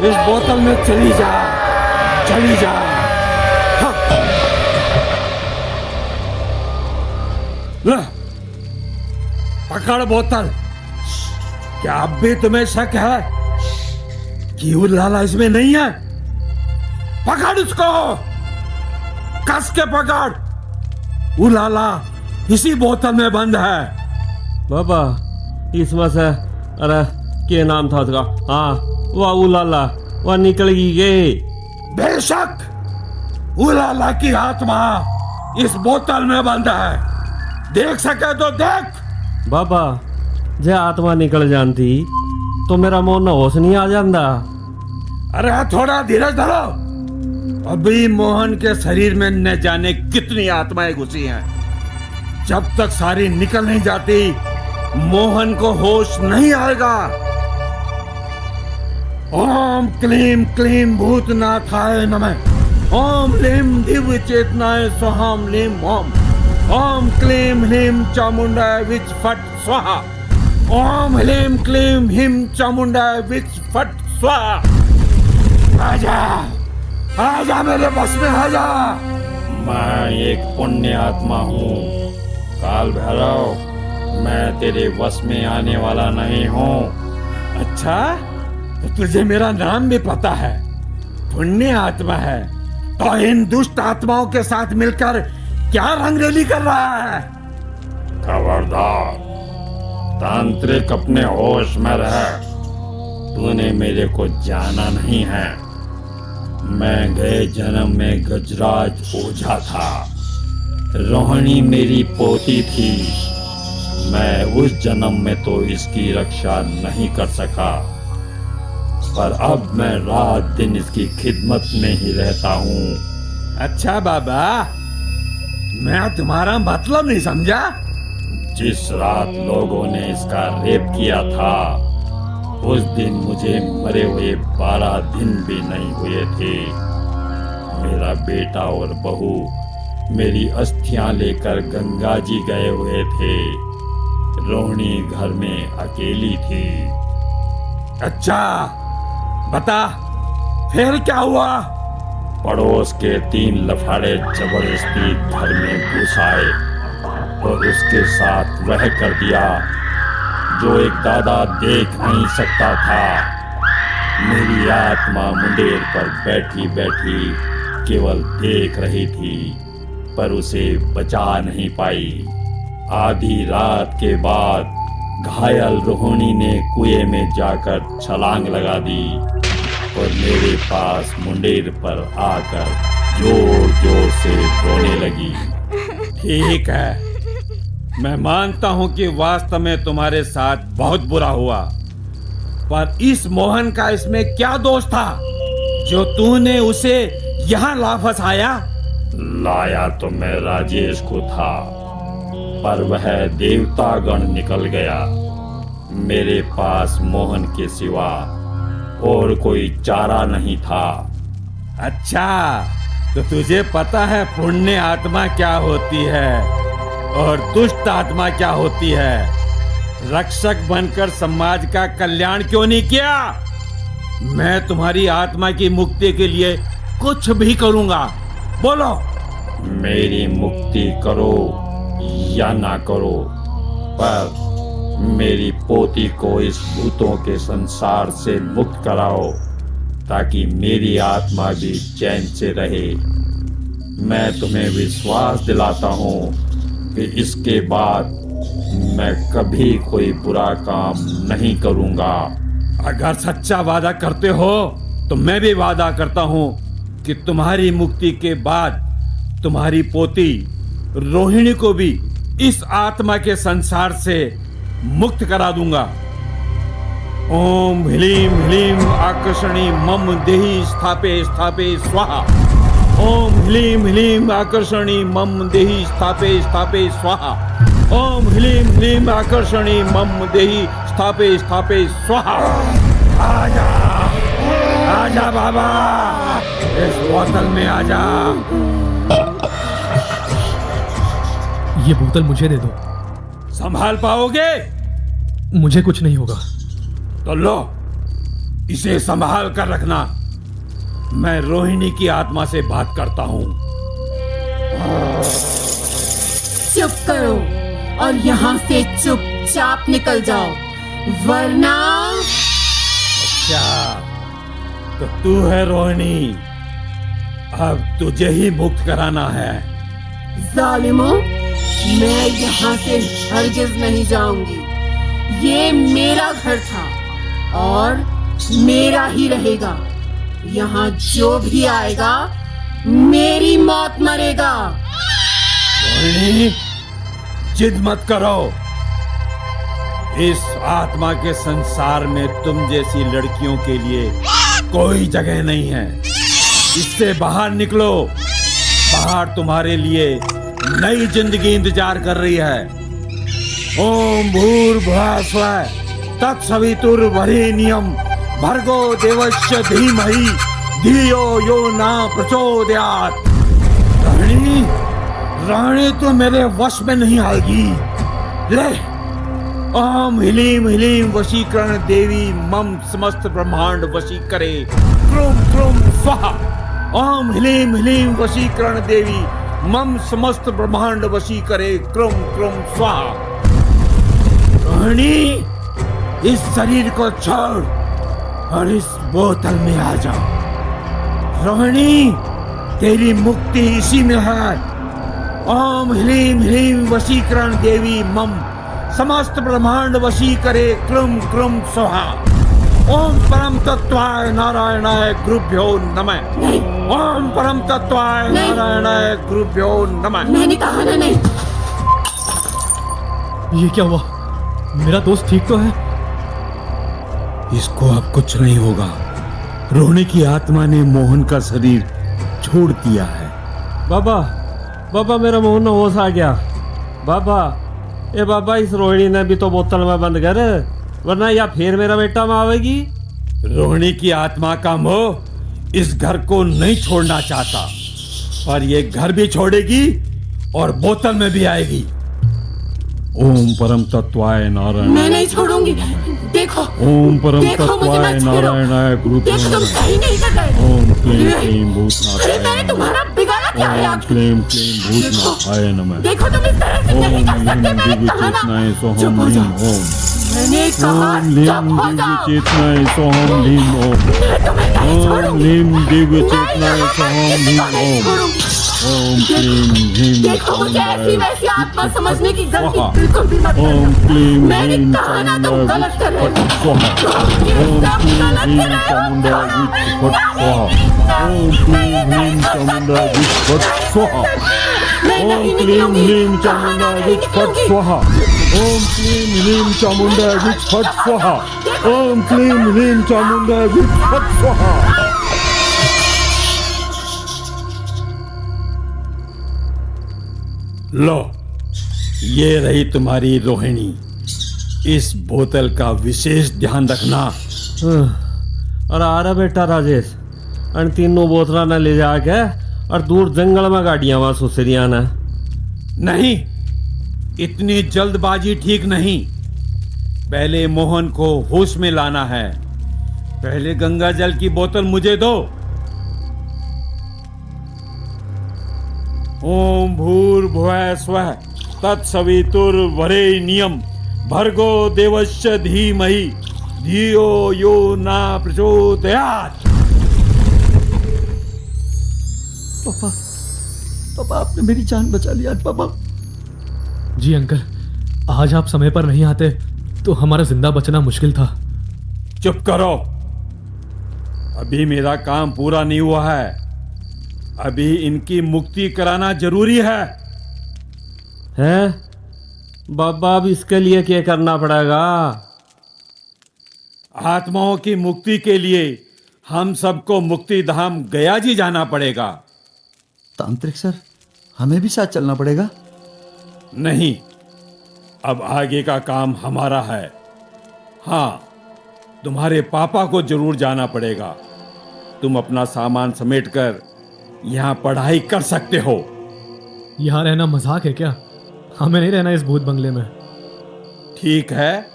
इस बोतल में चली जा, चली जा। ले, पकड़ बोतल। क्या अब भी तुम्हें शक है कि वो लाला इसमें नहीं है? पकड़ उसको, कस के पकड़। वो लाला इसी बोतल में बंद है। बाबा, इसमें से अरे क्या नाम था उसका? हाँ, वह उलाला, वह निकल गई। बेशक उलाला की आत्मा इस बोतल में बंद है। देख सके तो देख। बाबा, जे आत्मा निकल जानती तो मेरा मोहन होश नहीं आ जाता। अरे थोड़ा धीरज धरो, अभी मोहन के शरीर में न जाने कितनी आत्माएं घुसी हैं। जब तक सारी निकल नहीं जाती मोहन को होश नहीं आएगा। ओम क्लीं क्लीं भूतनाथाय नमः। ओम लीं दिव्य चेतनाय स्वाहाम लीं ओम। ओम क्लीं ह्रीं चामुंडाय विच फट स्वाहा। ओम ह्रीं क्लीं ह्रीं चामुंडाय विच फट स्वाहा। आजा, आजा मेरे बस में आजा। मैं एक पुण्य आत्मा हूँ काल भैरव, मैं तेरे वश में आने वाला नहीं हूँ। अच्छा, तो तुझे मेरा नाम भी पता है, पुण्य आत्मा है, तो इन दुष्ट आत्माओं के साथ मिलकर क्या रंगरेली कर रहा है? खबरदार, तांत्रिक अपने होश में रह। तूने मेरे को जाना नहीं है। मैं गए जन्म में गजराज ओझा था, रोहिणी मेरी पोती थी। मैं उस जन्म में तो इसकी रक्षा नहीं कर सका, पर अब मैं रात दिन इसकी खिदमत में ही रहता हूँ। अच्छा बाबा, मैं तुम्हारा मतलब नहीं समझा। जिस रात लोगों ने इसका रेप किया था, उस दिन मुझे मरे हुए 12 दिन भी नहीं हुए थे। मेरा बेटा और बहू मेरी अस्थियां लेकर गंगा जी गए हुए थे। रोहिणी घर में अकेली थी। अच्छा, बता फिर क्या हुआ? पड़ोस के 3 लफाड़े जबरदस्ती घर में घुस आए और उसके साथ वह कर दिया जो एक दादा देख नहीं सकता था। मेरी आत्मा मुंडेर पर बैठी बैठी केवल देख रही थी, पर उसे बचा नहीं पाई। आधी रात के बाद घायल रोहिणी ने कुएं में जाकर छलांग लगा दी और मेरे पास मुंडेर पर आकर जोर जोर से रोने लगी। ठीक है, मैं मानता हूं कि वास्तव में तुम्हारे साथ बहुत बुरा हुआ, पर इस मोहन का इसमें क्या दोष था जो तूने उसे यहाँ ला फंसाया? लाया तो मैं राजेश को था, पर वह देवता गण निकल गया। मेरे पास मोहन के सिवा और कोई चारा नहीं था। अच्छा, तो तुझे पता है पुण्य आत्मा क्या होती है और दुष्ट आत्मा क्या होती है? रक्षक बनकर समाज का कल्याण क्यों नहीं किया? मैं तुम्हारी आत्मा की मुक्ति के लिए कुछ भी करूंगा। बोलो, मेरी मुक्ति करो या ना करो, पर मेरी पोती को इस भूतों के संसार से मुक्त कराओ ताकि मेरी आत्मा भी चैन से रहे। मैं तुम्हें विश्वास दिलाता हूँ कि इसके बाद मैं कभी कोई बुरा काम नहीं करूँगा। अगर सच्चा वादा करते हो तो मैं भी वादा करता हूँ कि तुम्हारी मुक्ति के बाद तुम्हारी पोती रोहिणी को भी इस आत्मा के संसार से मुक्त करा दूंगा। ओम ह्लीं ह्लीं आकर्षणी मम देहि स्थापे स्थापे स्वाहा। ओम ह्लीं ह्लीं आकर्षणी मम देहि स्थापे स्थापे स्वाहा। ओम ह्लीं ह्लीं आकर्षणी मम देहि स्थापे स्थापे स्वाहा। आजा, आजा बाबा, इस बोतल में आजा। ये बोतल मुझे दे दो। संभाल पाओगे? मुझे कुछ नहीं होगा। तो लो, इसे संभाल कर रखना। मैं रोहिणी की आत्मा से बात करता हूँ। चुप करो और यहाँ से चुपचाप निकल जाओ, वरना। अच्छा, तो तू है रोहिणी, अब तुझे ही मुक्त कराना है। जालिमो, मैं यहाँ से हरगिज नहीं जाऊंगी। ये मेरा घर था और मेरा ही रहेगा। यहाँ जो भी आएगा मेरी मौत मरेगा। रोहिणी, जिद मत करो। इस आत्मा के संसार में तुम जैसी लड़कियों के लिए कोई जगह नहीं है। इससे बाहर निकलो। बाहर तुम्हारे लिए नई जिंदगी इंतजार कर रही है। ओम भूर्भुवः स्वः तत्सवितुर्वरेण्यं भर्गो देवस्य धीमहि धियो यो न प्रचोदयात्। रानी तो मेरे वश में नहीं आएगी। ले, ओम ह्लीं ह्लीं वशीकरण देवी मम समस्त ब्रह्मांड वशी करे। क्रुम क्रुम स्वाहा। ओम ह्लीम ह्लीम वशीकरण देवी मम समस्त ब्रह्मांड वशी करे क्रुम क्रुम स्वाहा। रोहिणी, इस शरीर को छोड़ और इस बोतल में आ जा। रोहिणी, तेरी मुक्ति इसी में है। ओम ह्लीम ह्लीम वशीकरण देवी मम समस्त ब्रह्मांड वशी करे क्रुम क्रुम स्वाहा। ओम परम तत्वाय नारायणाय गुरुभ्यो नमः। ओम परम तत्वाय नारायणाय गुरुभ्यो नमः। मैंने कहा ना नहीं। ये क्या हुआ? मेरा दोस्त ठीक तो है? इसको अब कुछ नहीं होगा। रोहिणी की आत्मा ने मोहन का शरीर छोड़ दिया है। बाबा, बाबा मेरा मोहन होश आ गया। बाबा, ए बाबा, इस रोहिणी ने भी तो बोतल में बंद कर, वरना या फिर मेरा बेटा में आवेगी। रोहिणी की आत्मा का मोह इस घर को नहीं छोड़ना चाहता, पर ये घर भी छोड़ेगी और बोतल में भी आएगी। ओम परम तत्वाय नारायण। मैं नहीं छोड़ूंगी। देखो, ओम परम देखो, मुझे तत्वाय मत छोड़ो। नारायणाय गुरुभ्यो देखो, तुम नमः। सही नहीं कर रहे। ओम क्लीं क्लीं भूतनाथाय अरे मैंने तुम्हारा बिगाड़ा क्या है? ओम क्लीं क्लीं भूतनाथाय नमः। देखो, तुम इस तरह से नहीं कर सकते। मैंने दिव्य कहा ना। चेतनाय सोहम चुप हो लीम जाओ। ओम। मैंने कहा ओम लीम चुप हो दिव्य जाओ। चेतनाय सोहम लीम ओम। मैं तुम्हें नहीं ओम छोड़ूंगी। लीम दिव्य मैं चेतनाय यहाँ पर सोहम किसी लीम को नहीं ओम। छोड़ूंगी। ओम क्लीं ह्रीं देखो, मुझे ऐसी वैसी आत्मा समझने की गलती स्वाहा। बिल्कुल भी मत ओम करना। क्लीं मैंने ह्रीं कहा ना, तुम चामुंडा गलत कर रहे हो। विच फट स्वाहा। ओम क्लीं ह्रीं चामुंडा विच फट स्वाहा। ओम क्लीं ह्रीं चामुंडा विच फट स्वाहा। ओम क्लीं ह्रीं चामुंडा विच फट स्वाहा। ओम क्लीं ह्रीं चामुंडा विच फट स्वाहा। ओम क्लीं ह्रीं चामुंडा विच फट स्वाहा। लो, ये रही तुम्हारी रोहिणी। इस बोतल का विशेष ध्यान रखना। और आ रहा बेटा राजेश, अन तीनों बोतला ने ले जाके और दूर जंगल में गाड़ियां वहां सुसरिया ने। नहीं, इतनी जल्दबाजी ठीक नहीं। पहले मोहन को होश में लाना है। पहले गंगा जल की बोतल मुझे दो। ओम भूर्भुवः स्वः तत्सवितुर्वरेण्यं भर्गो देवस्य धीमहि धियो यो न प्रचोदयात्। पापा, पापा, आपने मेरी जान बचा लिया पापा। जी अंकल, आज आप समय पर नहीं आते तो हमारा जिंदा बचना मुश्किल था। चुप करो, अभी मेरा काम पूरा नहीं हुआ है। अभी इनकी मुक्ति कराना जरूरी है। हैं? बाबा, अब इसके लिए क्या करना पड़ेगा? आत्माओं की मुक्ति के लिए हम सबको मुक्ति धाम गया जी जाना पड़ेगा। तांत्रिक सर, हमें भी साथ चलना पड़ेगा? नहीं, अब आगे का काम हमारा है। हाँ, तुम्हारे पापा को जरूर जाना पड़ेगा। तुम अपना सामान समेटकर यहाँ पढ़ाई कर सकते हो। यहाँ रहना मजाक है क्या? हमें नहीं रहना इस भूत बंगले में। ठीक है,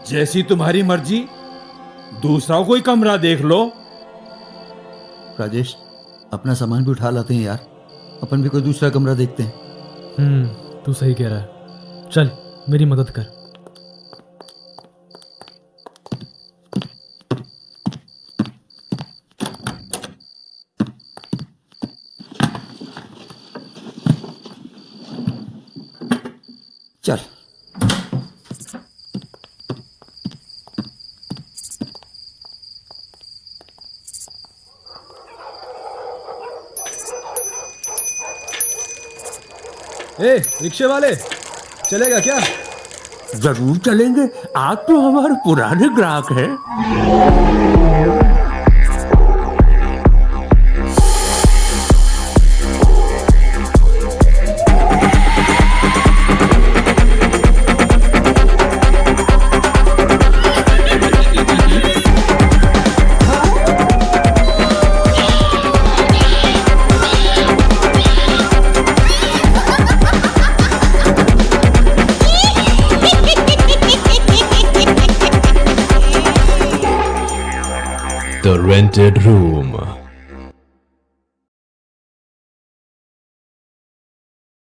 जैसी तुम्हारी मर्जी। दूसरा कोई कमरा देख लो। राजेश, अपना सामान भी उठा लाते हैं यार। अपन भी कोई दूसरा कमरा देखते हैं। तू सही कह रहा है। चल, मेरी मदद कर। चल। ए, रिक्शे वाले, चलेगा क्या? जरूर चलेंगे, आप तो हमारे पुराने ग्राहक हैं। The Rented Room.